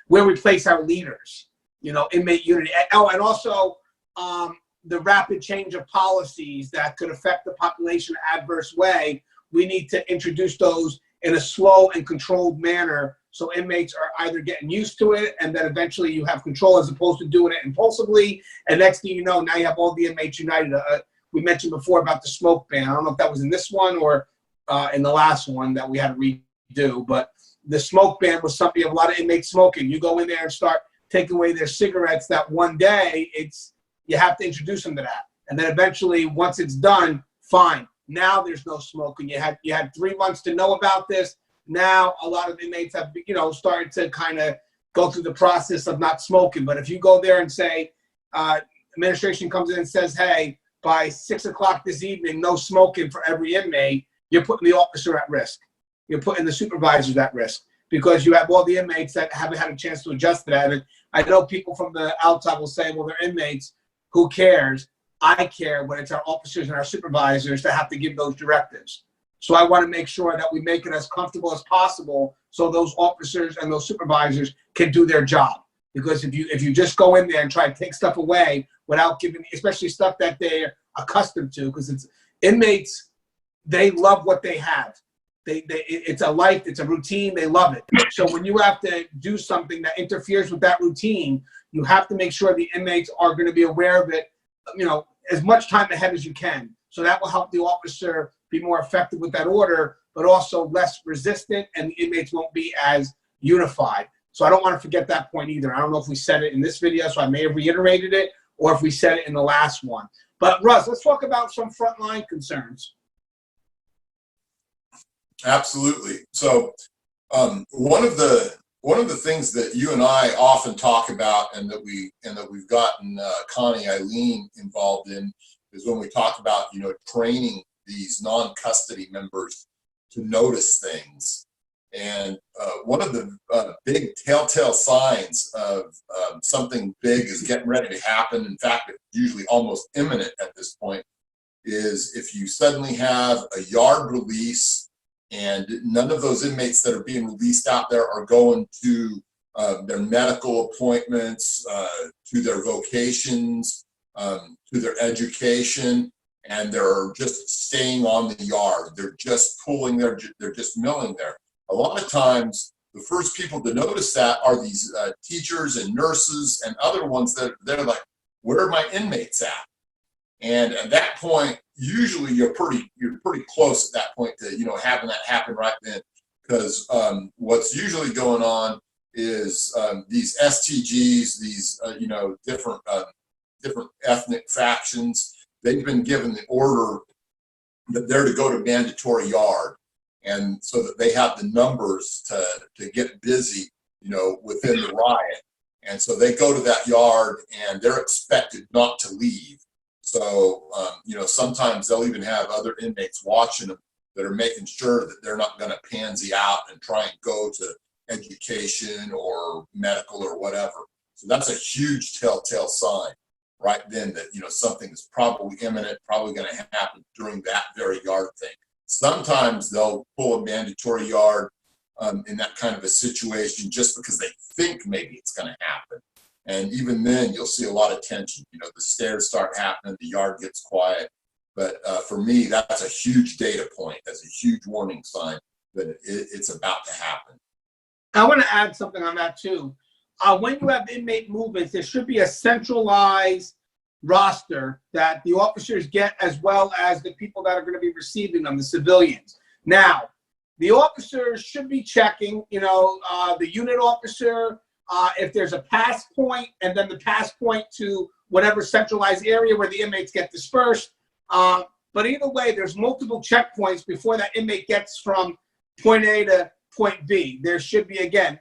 [SPEAKER 4] where we place our leaders, inmate unity. Oh, and also the rapid change of policies that could affect the population in an adverse way. We need to introduce those in a slow and controlled manner, so inmates are either getting used to it, and then eventually you have control, as opposed to doing it impulsively. And next thing you know, now you have all the inmates united. We mentioned before about the smoke ban. I don't know if that was in this one or in the last one that we had to redo, but the smoke ban was something. You have a lot of inmates smoking. You go in there and start taking away their cigarettes. That one day, you have to introduce them to that, and then eventually, once it's done, fine. Now there's no smoking. You had 3 months to know about this. Now a lot of inmates have, started to kind of go through the process of not smoking. But if you go there and say, administration comes in and says, hey, by 6 o'clock this evening, no smoking for every inmate, you're putting the officer at risk. You're putting the supervisors at risk, because you have all the inmates that haven't had a chance to adjust to that. And I know people from the outside will say, well, they're inmates. Who cares? I care when it's our officers and our supervisors that have to give those directives. So I want to make sure that we make it as comfortable as possible so those officers and those supervisors can do their job. Because if you just go in there and try to take stuff away without giving, especially stuff that they're accustomed to, because it's inmates, they love what they have. It's a life, it's a routine, they love it. So when you have to do something that interferes with that routine, you have to make sure the inmates are going to be aware of it, as much time ahead as you can. So that will help the officer be more effective with that order, but also less resistant, and the inmates won't be as unified. So I don't want to forget that point either. I don't know if we said it in this video, so I may have reiterated it, or if we said it in the last one. But Russ, let's talk about some frontline concerns.
[SPEAKER 5] Absolutely. So one of the things that you and I often talk about, and that we've gotten Connie Eileen involved in, is when we talk about training these non-custody members to notice things. And one of the big telltale signs of something big is getting ready to happen, in fact, it's usually almost imminent at this point, is if you suddenly have a yard release and none of those inmates that are being released out there are going to their medical appointments, to their vocations, to their education, and they're just staying on the yard. They're just pulling they're just milling there. A lot of times, the first people to notice that are these teachers and nurses and other ones that they're like, where are my inmates at? And at that point, usually you're pretty close at that point to having that happen right then, because what's usually going on is these STGs, these different ethnic factions, they've been given the order that they're to go to mandatory yard, and so that they have the numbers to get busy, within the riot, and so they go to that yard and they're expected not to leave. So, sometimes they'll even have other inmates watching them that are making sure that they're not going to pansy out and try and go to education or medical or whatever. So that's a huge telltale sign right then that, something is probably imminent, probably going to happen during that very yard thing. Sometimes they'll pull a mandatory yard in that kind of a situation just because they think maybe it's going to happen. And even then, you'll see a lot of tension. You know, the stares start happening, the yard gets quiet. But for me, that's a huge data point. That's a huge warning sign that it's about to happen.
[SPEAKER 4] I want to add something on that too. When you have inmate movements, there should be a centralized roster that the officers get, as well as the people that are going to be receiving them, the civilians. Now, the officers should be checking, you know, the unit officer, if there's a pass point, and then the pass point to whatever centralized area where the inmates get dispersed. But either way, there's multiple checkpoints before that inmate gets from point A to point B. There should be, again,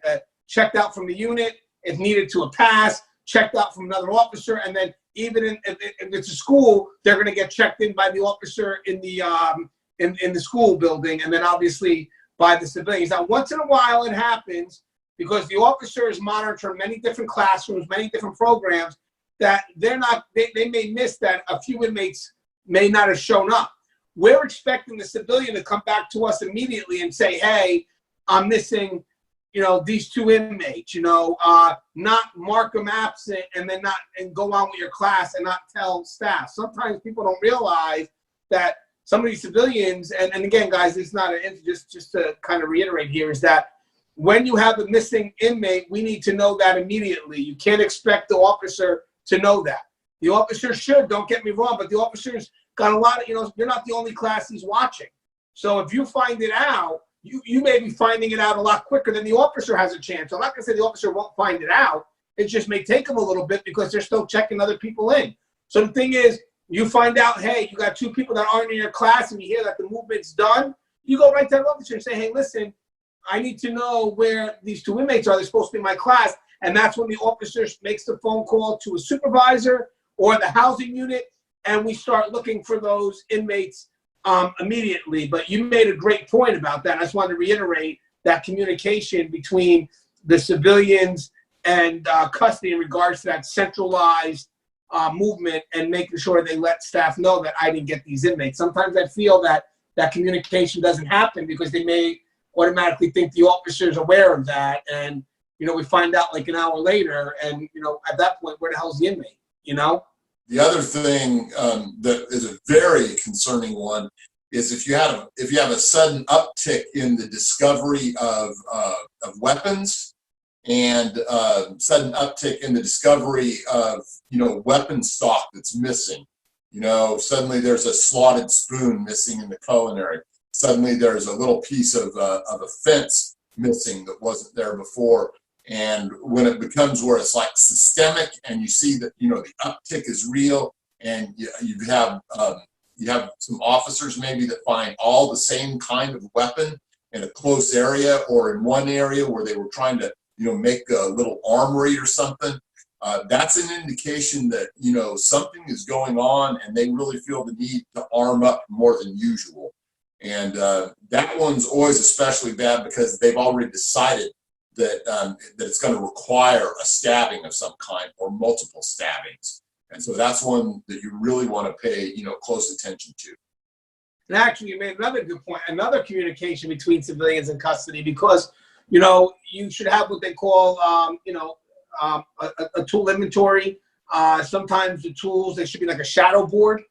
[SPEAKER 4] checked out from the unit, if needed to a pass, checked out from another officer, and then even if it's a school, they're going to get checked in by the officer in the school building, and then obviously by the civilians. Now, once in a while it happens because the officers monitor many different classrooms, many different programs, that they may miss that a few inmates may not have shown up. We're expecting the civilian to come back to us immediately and say, hey, I'm missing, you know, these 2 inmates, you know, not mark them absent and then and go on with your class and not tell staff. Sometimes people don't realize that some of these civilians, and again, guys, it's not just to kind of reiterate here, is that when you have a missing inmate, we need to know that immediately. You can't expect the officer to know that. The officer should, don't get me wrong, but the officer's got a lot of, you know, you're not the only class he's watching. So if you find it out, you may be finding it out a lot quicker than the officer has a chance. I'm not going to say the officer won't find it out. It just may take them a little bit because they're still checking other people in. So the thing is, you find out, hey, you got 2 people that aren't in your class and you hear that the movement's done, you go right to that officer and say, hey, listen, I need to know where these 2 inmates are. They're supposed to be in my class. And that's when the officer makes the phone call to a supervisor or the housing unit, and we start looking for those inmates immediately. But you made a great point about that. I just wanted to reiterate that communication between the civilians and custody in regards to that centralized movement and making sure they let staff know that I didn't get these inmates. Sometimes I feel that communication doesn't happen because they may automatically think the officer is aware of that. And, you know, we find out like an hour later, and, you know, at that point, where the hell's the inmate, you know?
[SPEAKER 5] The other thing that is a very concerning one is if you have a sudden uptick in the discovery of weapons and sudden uptick in the discovery of, you know, weapon stock that's missing. You know, suddenly there's a slotted spoon missing in the culinary. Suddenly there's a little piece of a fence missing that wasn't there before. And when it becomes where it's like systemic, and you see that, you know, the uptick is real, and you have some officers maybe that find all the same kind of weapon in a close area or in one area where they were trying to, you know, make a little armory or something. That's an indication that, you know, something is going on, and they really feel the need to arm up more than usual. And that one's always especially bad because they've already decided that it's going to require a stabbing of some kind or multiple stabbings. And so that's one that you really want to pay, you know, close attention to.
[SPEAKER 4] And actually, you made another good point, another communication between civilians and custody, because, you know, you should have what they call, a tool inventory. Sometimes the tools, they should be like a shadow board.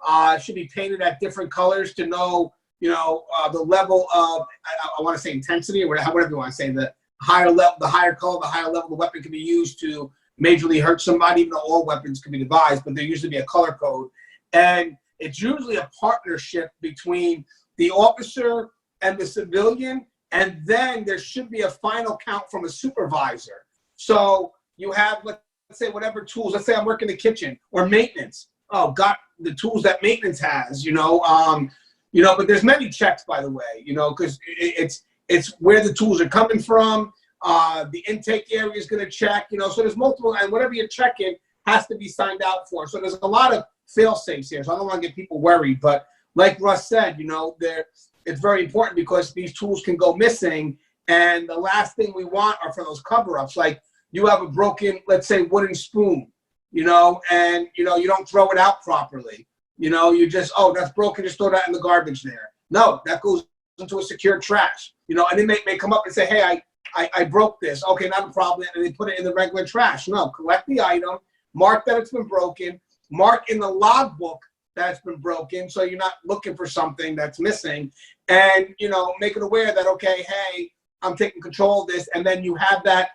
[SPEAKER 4] It should be painted at different colors to know, you know, the level of, I want to say intensity, or whatever you want to say, the higher level, the higher color, the higher level the weapon can be used to majorly hurt somebody, even though all weapons can be devised, but there usually be a color code. And it's usually a partnership between the officer and the civilian, and then there should be a final count from a supervisor. So you have, let's say, whatever tools, let's say I'm working in the kitchen, or maintenance. Oh, got the tools that maintenance has, but there's many checks, by the way, because it's where the tools are coming from. The intake area is going to check, so there's multiple, and whatever you're checking has to be signed out for. So there's a lot of fail safes here. So I don't want to get people worried, but like Russ said, it's very important because these tools can go missing. And the last thing we want are for those cover-ups. Like you have a broken, let's say, wooden spoon, and, you don't throw it out properly. You just, oh, that's broken, just throw that in the garbage there. No, that goes into a secure trash. An inmate may come up and say, hey, I broke this. Okay, not a problem. And they put it in the regular trash. No, collect the item, mark that it's been broken, mark in the logbook that it's been broken, so you're not looking for something that's missing, and make it aware that, okay, hey, I'm taking control of this, and then you have that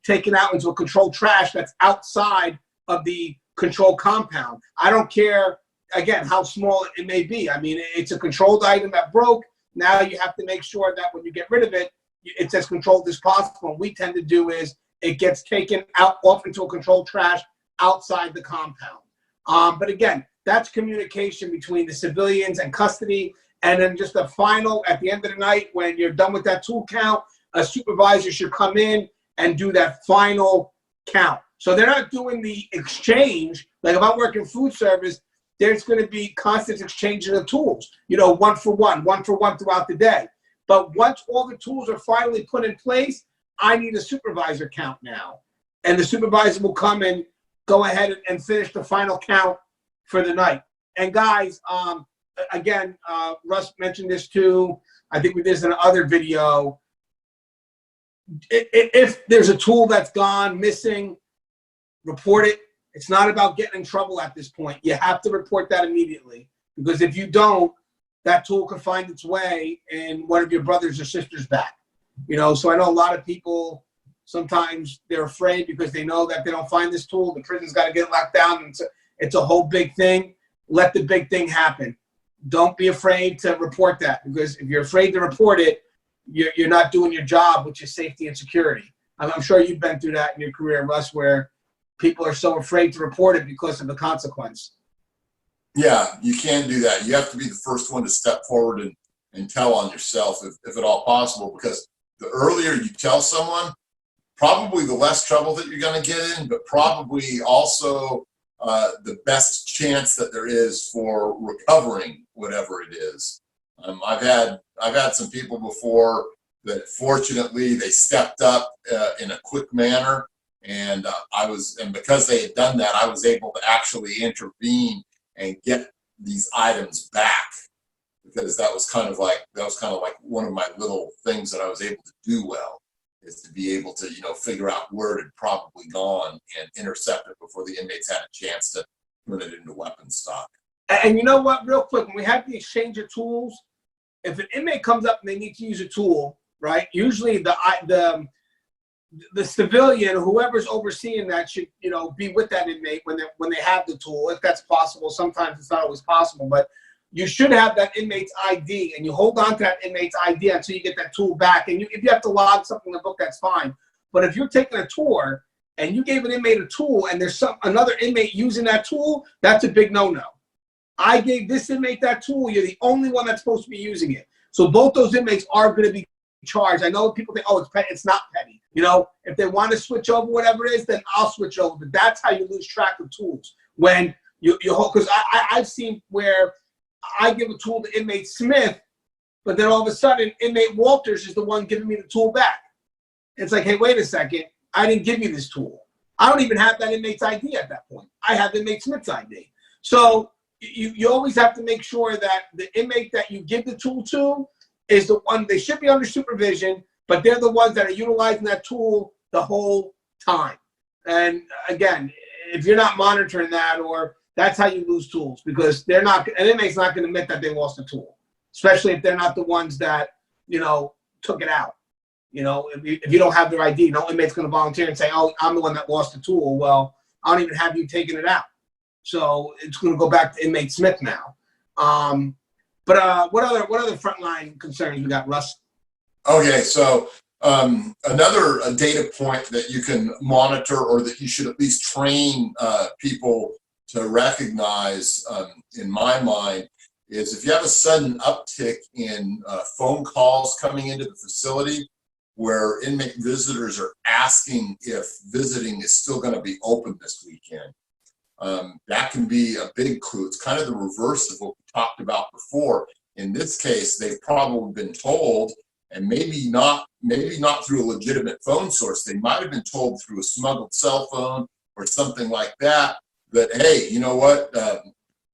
[SPEAKER 4] taken out into a controlled trash that's outside of the controlled compound. I don't care, again, how small it may be. I mean, it's a controlled item that broke. Now you have to make sure that when you get rid of it, it's as controlled as possible. What we tend to do is it gets taken out off into a controlled trash outside the compound. But again, that's communication between the civilians and custody. And then just the final, at the end of the night, when you're done with that tool count, a supervisor should come in and do that final count. So they're not doing the exchange. Like if I'm working food service, there's going to be constant exchanging of tools, one for one throughout the day. But once all the tools are finally put in place, I need a supervisor count now. And the supervisor will come and go ahead and finish the final count for the night. And guys, again, Russ mentioned this too. I think we did this in another video. If there's a tool that's gone missing, report it. It's not about getting in trouble at this point. You have to report that immediately, because if you don't, that tool could find its way in one of your brothers or sisters' back. So I know a lot of people, sometimes they're afraid because they know that they don't find this tool, the prison's got to get locked down, and it's a whole big thing. Let the big thing happen. Don't be afraid to report that, because if you're afraid to report it, you're not doing your job, which is safety and security. I'm sure you've been through that in your career, Russ, where people are so afraid to report it because of the consequence.
[SPEAKER 5] Yeah, you can't do that. You have to be the first one to step forward and tell on yourself if at all possible, because the earlier you tell someone, probably the less trouble that you're going to get in, but probably also the best chance that there is for recovering whatever it is. I've had some people before that fortunately they stepped up in a quick manner, and because they had done that, I was able to actually intervene and get these items back, because that was kind of like one of my little things that I was able to do well, is to be able to figure out where it had probably gone and intercept it before the inmates had a chance to turn it into weapon stock.
[SPEAKER 4] And you know what, real quick, when we have the exchange of tools, if an inmate comes up and they need to use a tool, right? Usually the civilian, whoever's overseeing that, should be with that inmate when they have the tool, if that's possible. Sometimes it's not always possible, but you should have that inmate's ID, and you hold on to that inmate's ID until you get that tool back. And if you have to log something in the book, that's fine. But if you're taking a tour and you gave an inmate a tool and there's another inmate using that tool, that's a big no-no. I gave this inmate that tool. You're the only one that's supposed to be using it. So both those inmates are going to be charged. I know people think, oh, it's petty. It's not petty. If they want to switch over, whatever it is, then I'll switch over. But that's how you lose track of tools. When you hold, because I've seen where I give a tool to inmate Smith, but then all of a sudden inmate Walters is the one giving me the tool back. It's like, hey, wait a second. I didn't give you this tool. I don't even have that inmate's ID at that point. I have inmate Smith's ID. So you always have to make sure that the inmate that you give the tool to is the one. They should be under supervision, but they're the ones that are utilizing that tool the whole time. And again, if you're not monitoring that, or that's how you lose tools, because an inmate's not going to admit that they lost a tool, especially if they're not the ones that, took it out. If you don't have their ID, no inmate's going to volunteer and say, oh, I'm the one that lost the tool. Well, I don't even have you taking it out. So it's going to go back to inmate Smith now. But what other frontline concerns we got, Russ?
[SPEAKER 5] Okay, so another data point that you can monitor, or that you should at least train people to recognize, in my mind, is if you have a sudden uptick in phone calls coming into the facility where inmate visitors are asking if visiting is still going to be open this weekend. That can be a big clue. It's kind of the reverse of what we talked about before. In this case, they've probably been told, and maybe not through a legitimate phone source. They might have been told through a smuggled cell phone or something like that, that, hey, you know what,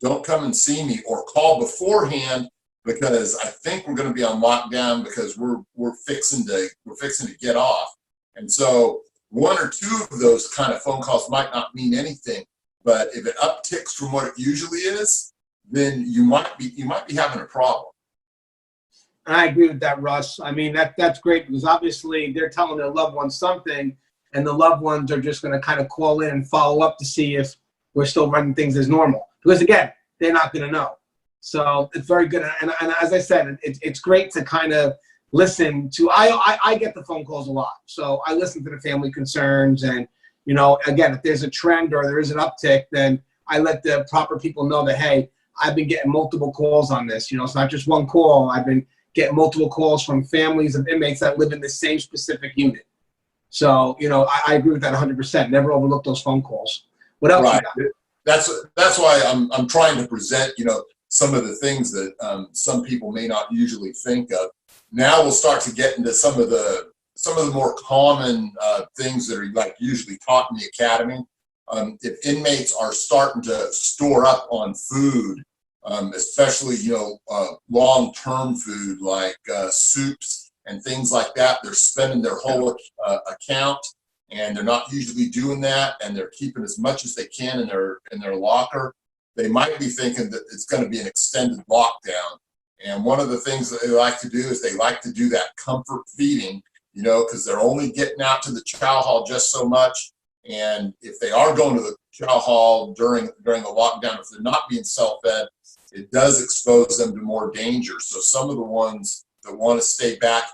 [SPEAKER 5] don't come and see me, or call beforehand, because I think we're going to be on lockdown because we're fixing to get off. And so one or two of those kind of phone calls might not mean anything, but if it upticks from what it usually is, then you might be having a problem.
[SPEAKER 4] And I agree with that, Russ. I mean, that's great because obviously they're telling their loved ones something, and the loved ones are just going to kind of call in and follow up to see if we're still running things as normal. Because again, they're not going to know. So it's very good. And as I said, it's great to kind of listen to. I get the phone calls a lot, so I listen to the family concerns. And you know, again, if there's a trend or there is an uptick, then I let the proper people know that, hey, I've been getting multiple calls on this. You know, it's not just one call. I've been getting multiple calls from families of inmates that live in the same specific unit. So, you know, I agree with that 100%. Never overlook those phone calls. What else?
[SPEAKER 5] Right. That's why I'm trying to present, you know, some of the things that some people may not usually think of. Now we'll start to get into some of the more common things that are like usually taught in the academy. If inmates are starting to store up on food, especially, you know, long-term food like soups and things like that, they're spending their whole account, and they're not usually doing that, and they're keeping as much as they can in their locker. They might be thinking that it's going to be an extended lockdown. And one of the things that they like to do is they like to do that comfort feeding, you know, because they're only getting out to the chow hall just so much. And if they are going to the chow hall during the lockdown, if they're not being self-fed, it does expose them to more danger. So some of the ones that want to stay back,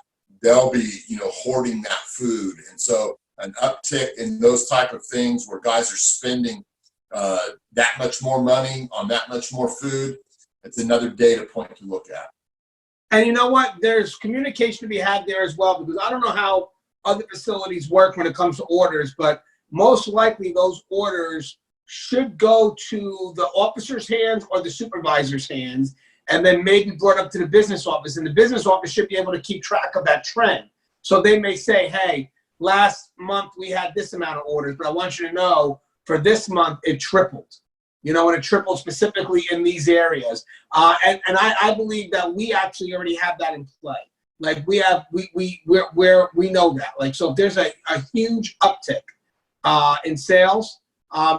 [SPEAKER 5] they'll be, you know, hoarding that food. And so an uptick in those type of things where guys are spending that much more money on that much more food, it's another data point to look at.
[SPEAKER 4] And you know what? There's communication to be had there as well, because I don't know how other facilities work when it comes to orders, but most likely those orders should go to the officer's hands or the supervisor's hands, and then maybe brought up to the business office. And the business office should be able to keep track of that trend. So they may say, hey, last month we had this amount of orders, but I want you to know for this month it tripled. You know, and it tripled specifically in these areas. And I believe that we actually already have that in play. Like we know that. Like, so if there's a huge uptick in sales,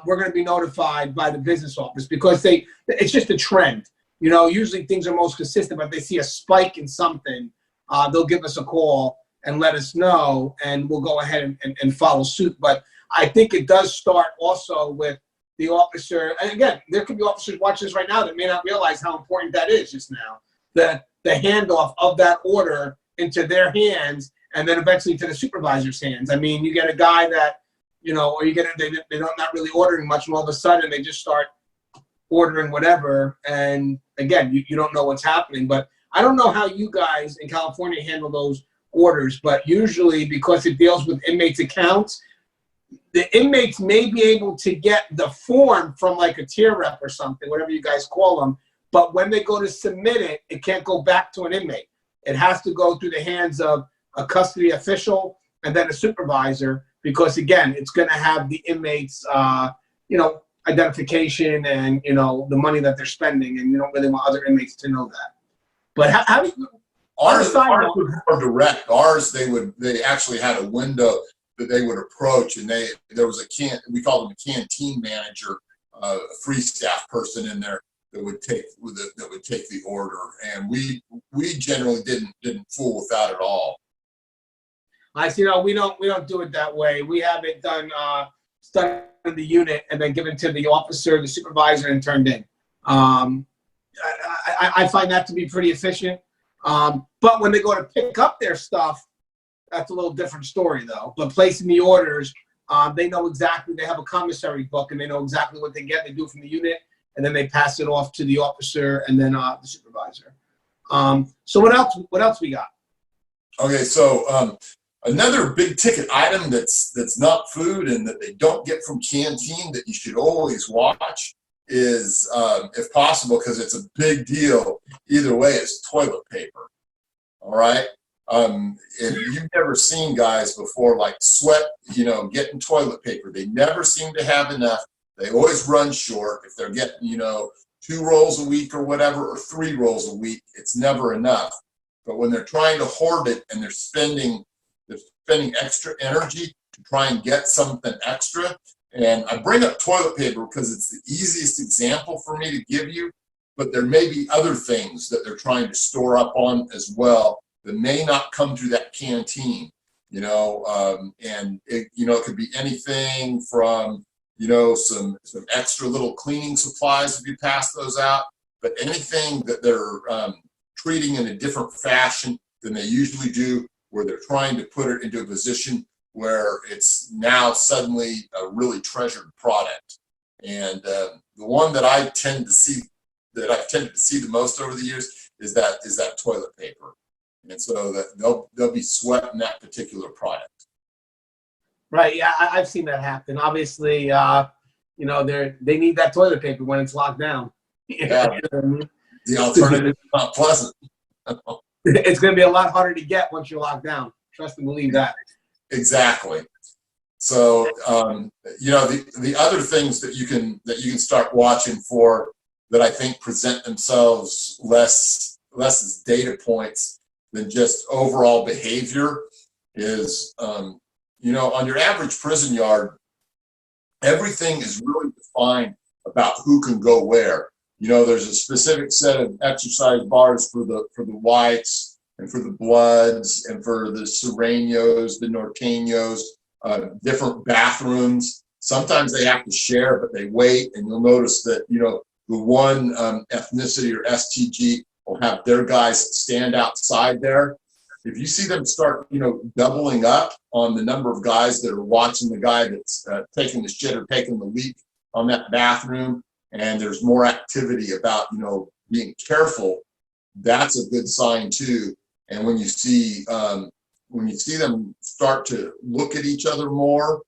[SPEAKER 4] we're going to be notified by the business office, because it's just a trend. You know, usually things are most consistent, but if they see a spike in something, they'll give us a call and let us know, and we'll go ahead and follow suit. But I think it does start also with the officer. And again, there could be officers watching this right now that may not realize how important that is just now. The handoff of that order into their hands, and then eventually to the supervisor's hands. I mean, you get a guy that, you know, or you get they're not really ordering much, and all of a sudden they just start ordering whatever. And again, you don't know what's happening. But I don't know how you guys in California handle those orders, but usually because it deals with inmates' accounts, the inmates may be able to get the form from like a tier rep or something, whatever you guys call them. But when they go to submit it, it can't go back to an inmate. It has to go through the hands of a custody official and then a supervisor, because again, it's going to have the inmates, you know, identification and, you know, the money that they're spending, and you don't really want other inmates to know that. But how do you?
[SPEAKER 5] Ours was more direct. Ours, they actually had a window that they would approach, and there was we called them a canteen manager, a free staff person in there that would take the order, and we generally didn't fool with that at all.
[SPEAKER 4] I see. No, we don't do it that way. We have it done in the unit and then given to the officer, the supervisor, and turned in. I find that to be pretty efficient. But when they go to pick up their stuff, that's a little different story, though. But placing the orders, they know exactly. They have a commissary book, and they know exactly what they get. They do it from the unit, and then they pass it off to the officer and then the supervisor. So what else we got?
[SPEAKER 5] Okay, so another big ticket item that's not food and that they don't get from canteen that you should always watch is, if possible, because it's a big deal either way, is toilet paper. All right. If you've never seen guys before like sweat, you know, getting toilet paper, they never seem to have enough. They always run short. If they're getting, you know, 2 rolls a week or whatever, or 3 rolls a week, it's never enough. But when they're trying to hoard it and they're spending extra energy to try and get something extra. And I bring up toilet paper because it's the easiest example for me to give you, but there may be other things that they're trying to store up on as well that may not come through that canteen, and it could be anything from, some extra little cleaning supplies if you pass those out, but anything that they're treating in a different fashion than they usually do, where they're trying to put it into a position where it's now suddenly a really treasured product. And the one that I've tended to see the most over the years is that toilet paper. And so that they'll be sweating that particular product.
[SPEAKER 4] Right. Yeah, I've seen that happen. Obviously, they need that toilet paper when it's locked down.
[SPEAKER 5] Yeah. The alternative is not pleasant.
[SPEAKER 4] It's going to be a lot harder to get once you're locked down. Trust and believe that.
[SPEAKER 5] Exactly. So, the other things that you can start watching for that I think present themselves less as data points than just overall behavior is, on your average prison yard, everything is really defined about who can go where. There's a specific set of exercise bars for the whites and for the bloods and for the Sureños, the Norteños, different bathrooms. Sometimes they have to share, but they wait, and you'll notice that, the one ethnicity or STG will have their guys stand outside there. If you see them start, doubling up on the number of guys that are watching the guy that's taking the shit or taking the leak on that bathroom, and there's more activity about, being careful, that's a good sign too. And when you see them start to look at each other more,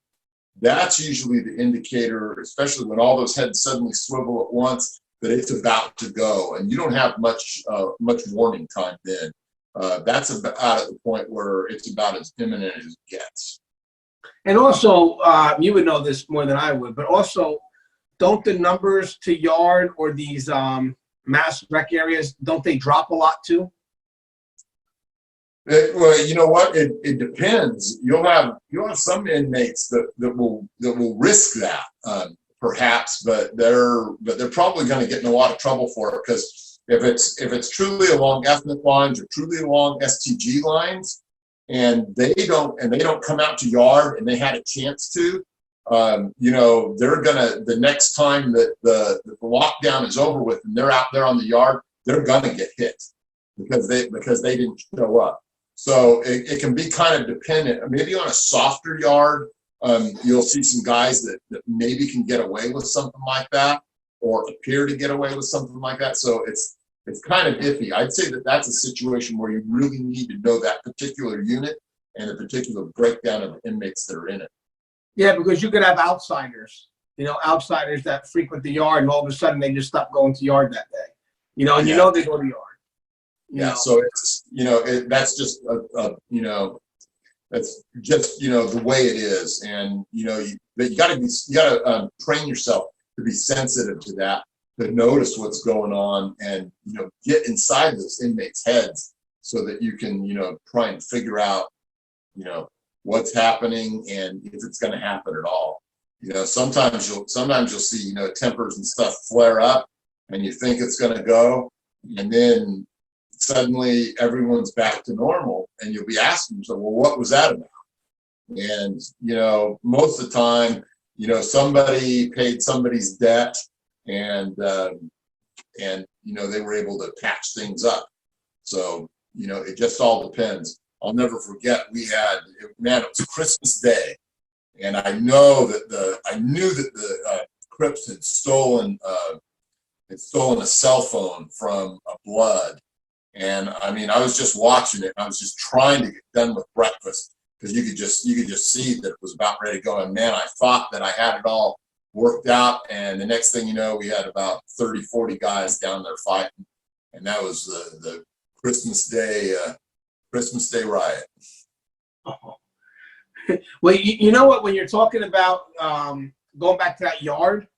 [SPEAKER 5] that's usually the indicator, especially when all those heads suddenly swivel at once, that it's about to go. And you don't have much warning time then. That's about at the point where it's about as imminent as it gets.
[SPEAKER 4] And also, you would know this more than I would, but also, don't the numbers to yard or these mass rec areas, don't they drop a lot too?
[SPEAKER 5] Well, you know what? It depends. You'll have some inmates that will risk that, perhaps, but they're probably going to get in a lot of trouble for it, because if it's truly along ethnic lines or truly along STG lines, and they don't come out to yard and they had a chance to, they're gonna, the next time that the lockdown is over with and they're out there on the yard, they're gonna get hit because they didn't show up. So it can be kind of dependent. Maybe on a softer yard, you'll see some guys that maybe can get away with something like that, or appear to get away with something like that. So it's kind of iffy. I'd say that's a situation where you really need to know that particular unit and the particular breakdown of the inmates that are in it.
[SPEAKER 4] Yeah, because you could have outsiders, outsiders that frequent the yard, and all of a sudden they just stop going to yard that day, and they go to yard.
[SPEAKER 5] Yeah, so it's, that's just that's just the way it is, and you gotta train yourself to be sensitive to that, to notice what's going on, and get inside those inmates' heads so that you can try and figure out what's happening and if it's going to happen at all. Sometimes you'll see tempers and stuff flare up, and you think it's going to go, and then suddenly everyone's back to normal, and you'll be asking yourself, well, what was that about? And most of the time, somebody paid somebody's debt, and they were able to patch things up. So it just all depends. I'll never forget, it was Christmas Day, and I knew that the Crips had stolen a cell phone from a blood. And I was just watching it. I was just trying to get done with breakfast, because you could just see that it was about ready to go. And man, I thought that I had it all worked out. And the next thing you know, we had about 30, 40 guys down there fighting. And that was the Christmas Day riot.
[SPEAKER 4] Oh. Well, you know what? When you're talking about going back to that yard,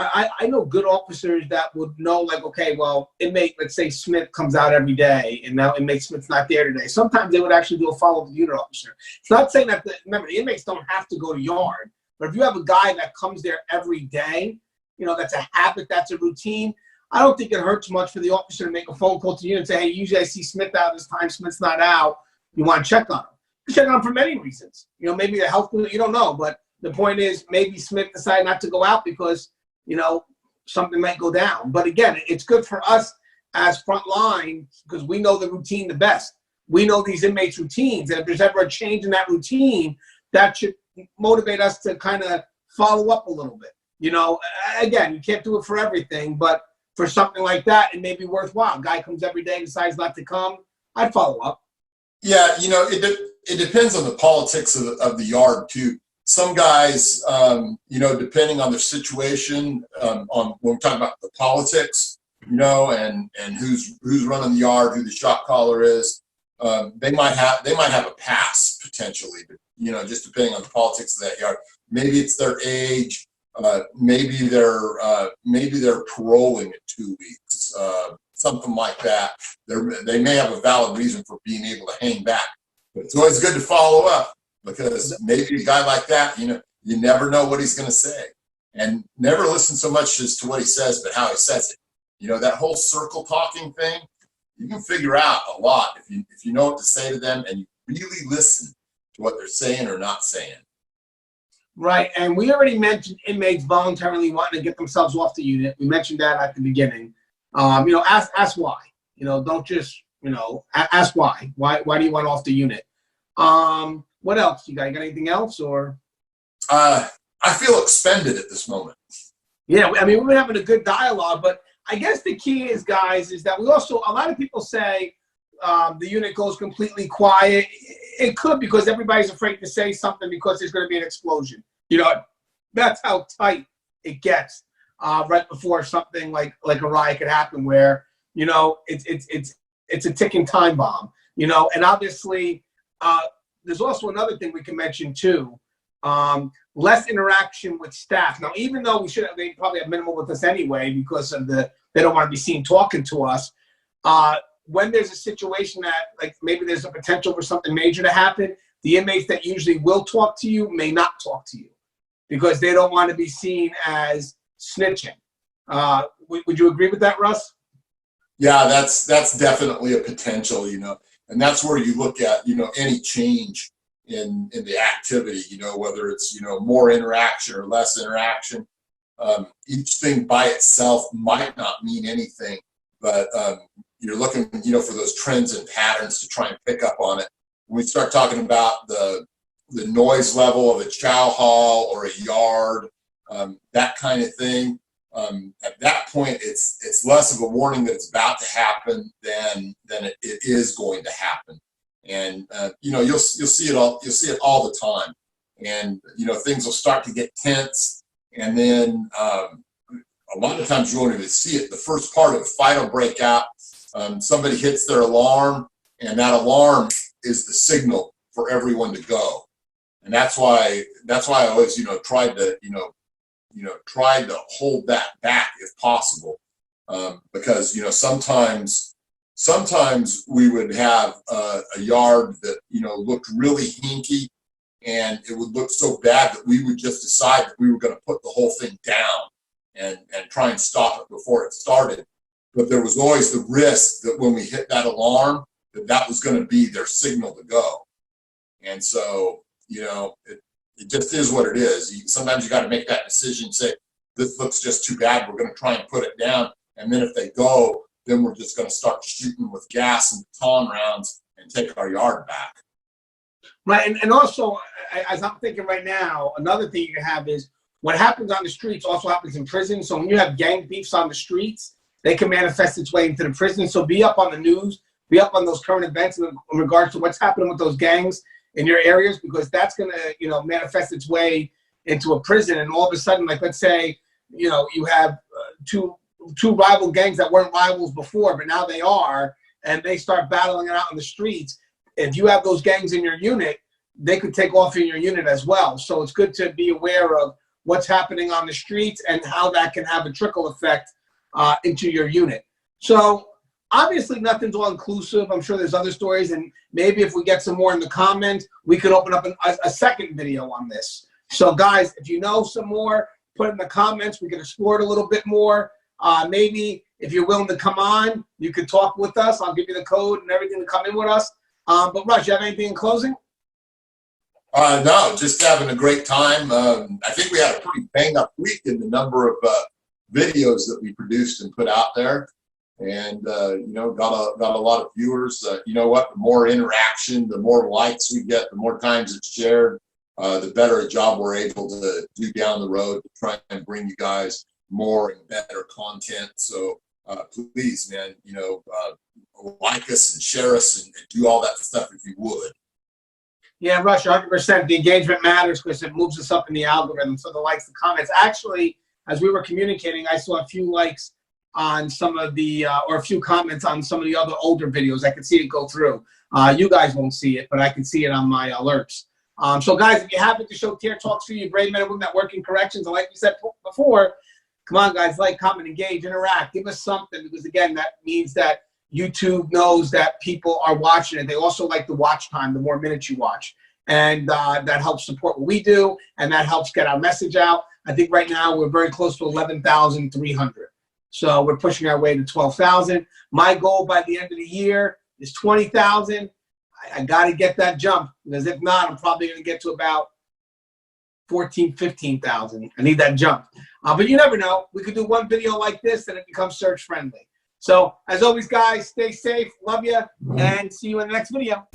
[SPEAKER 4] I know good officers that would know, like, okay, well, inmate, let's say Smith comes out every day, and now inmate Smith's not there today. Sometimes they would actually do a follow-up with the unit officer. It's not saying that, remember, the inmates don't have to go to yard, but if you have a guy that comes there every day, you know, that's a habit, that's a routine, I don't think it hurts much for the officer to make a phone call to you and say, hey, usually I see Smith out this time, Smith's not out, you want to check on him. You check on him for many reasons. You know, maybe a health, you don't know, but the point is maybe Smith decided not to go out because, you know, something might go down. But again, it's good for us as front line because we know the routine the best. We know these inmates' routines. And if there's ever a change in that routine, that should motivate us to kind of follow up a little bit. You know, again, you can't do it for everything, but for something like that, it may be worthwhile. Guy comes every day, decides not to come, I'd follow up.
[SPEAKER 5] Yeah, you know, it depends on the politics of the yard too. Some guys, you know, depending on their situation, on when we're talking about the politics, you know, and who's running the yard, who the shot caller is, they might have a pass potentially, you know, just depending on the politics of that yard. Maybe it's their age, maybe they're paroling in 2 weeks, something like that. They may have a valid reason for being able to hang back, but it's always good to follow up. Because maybe a guy like that, you know, you never know what he's going to say. And never listen so much as to what he says, but how he says it. You know, that whole circle talking thing, you can figure out a lot if you know what to say to them and you really listen to what they're saying or not saying.
[SPEAKER 4] Right, and we already mentioned inmates voluntarily wanting to get themselves off the unit. We mentioned that at the beginning. You know, ask why. You know, don't just, you know, ask why. Why do you want off the unit? What else? You got anything else, or?
[SPEAKER 5] I feel expended at this moment.
[SPEAKER 4] Yeah, I mean, we've been having a good dialogue, but I guess the key is, guys, is that we also, a lot of people say the unit goes completely quiet. It could because everybody's afraid to say something because there's going to be an explosion. You know, that's how tight it gets right before something like a riot could happen where, you know, it's a ticking time bomb, you know, and obviously there's also another thing we can mention too, less interaction with staff. Now, even though they probably have minimal with us anyway because of they don't want to be seen talking to us. When there's a situation that like maybe there's a potential for something major to happen, the inmates that usually will talk to you may not talk to you because they don't want to be seen as snitching. Would you agree with that, Russ?
[SPEAKER 5] Yeah, that's definitely a potential, you know. And that's where you look at, you know, any change in the activity, you know, whether it's, you know, more interaction or less interaction. Each thing by itself might not mean anything, but you're looking, you know, for those trends and patterns to try and pick up on it. When we start talking about the noise level of a chow hall or a yard, that kind of thing, at that point, it's less of a warning that it's about to happen than it is going to happen. And you know, you'll see it all the time. And you know, things will start to get tense, and then a lot of times you won't even see it. The first part of a fight will break out. Somebody hits their alarm, and that alarm is the signal for everyone to go. And that's why I always, you know, tried to hold that back if possible, because, you know, sometimes we would have a yard that, you know, looked really hinky, and it would look so bad that we would just decide that we were going to put the whole thing down and try and stop it before it started. But there was always the risk that when we hit that alarm, that was going to be their signal to go. And so, you know, it just is what it is. Sometimes you got to make that decision, say, this looks just too bad, we're going to try and put it down. And then if they go, then we're just going to start shooting with gas and baton rounds and take our yard back.
[SPEAKER 4] Right, and also, as I'm thinking right now, another thing you can have is what happens on the streets also happens in prison. So when you have gang beefs on the streets, they can manifest its way into the prison. So be up on the news, be up on those current events in regards to what's happening with those gangs in your areas, because that's going to, you know, manifest its way into a prison. And all of a sudden, like, let's say, you know, you have two rival gangs that weren't rivals before, but now they are, and they start battling it out in the streets. If you have those gangs in your unit, they could take off in your unit as well. So it's good to be aware of what's happening on the streets and how that can have a trickle effect into your unit. So obviously nothing's all inclusive. I'm sure there's other stories, and maybe if we get some more in the comments, we could open up a second video on this. So guys, if you know some more, put it in the comments. We can explore it a little bit more. Maybe if you're willing to come on, you could talk with us. I'll give you the code and everything to come in with us. But Russ, you have anything in closing?
[SPEAKER 5] No, just having a great time. I think we had a pretty bang up week in the number of videos that we produced and put out there, and you know, got a lot of viewers. You know what? The more interaction, the more likes we get, the more times it's shared, the better a job we're able to do down the road to try and bring you guys more and better content. So please, man, you know, like us and share us and do all that stuff if you would.
[SPEAKER 4] Yeah, Rush, 100%. The engagement matters because it moves us up in the algorithm. So the likes, the comments. Actually, as we were communicating, I saw a few likes on some of the, or a few comments on some of the other older videos. I could see it go through. You guys won't see it, but I can see it on my alerts. So guys, if you happen to show Tier Talks for you, brave men and women that work in corrections, and like we said before, come on, guys, like, comment, engage, interact, give us something, because again, that means that YouTube knows that people are watching it. They also like the watch time, the more minutes you watch. And that helps support what we do, and that helps get our message out. I think right now we're very close to 11,300. So we're pushing our way to 12,000. My goal by the end of the year is 20,000. I got to get that jump, because if not, I'm probably going to get to about 14,000, 15,000. I need that jump. But you never know. We could do one video like this and it becomes search friendly. So as always, guys, stay safe. Love you, and see you in the next video.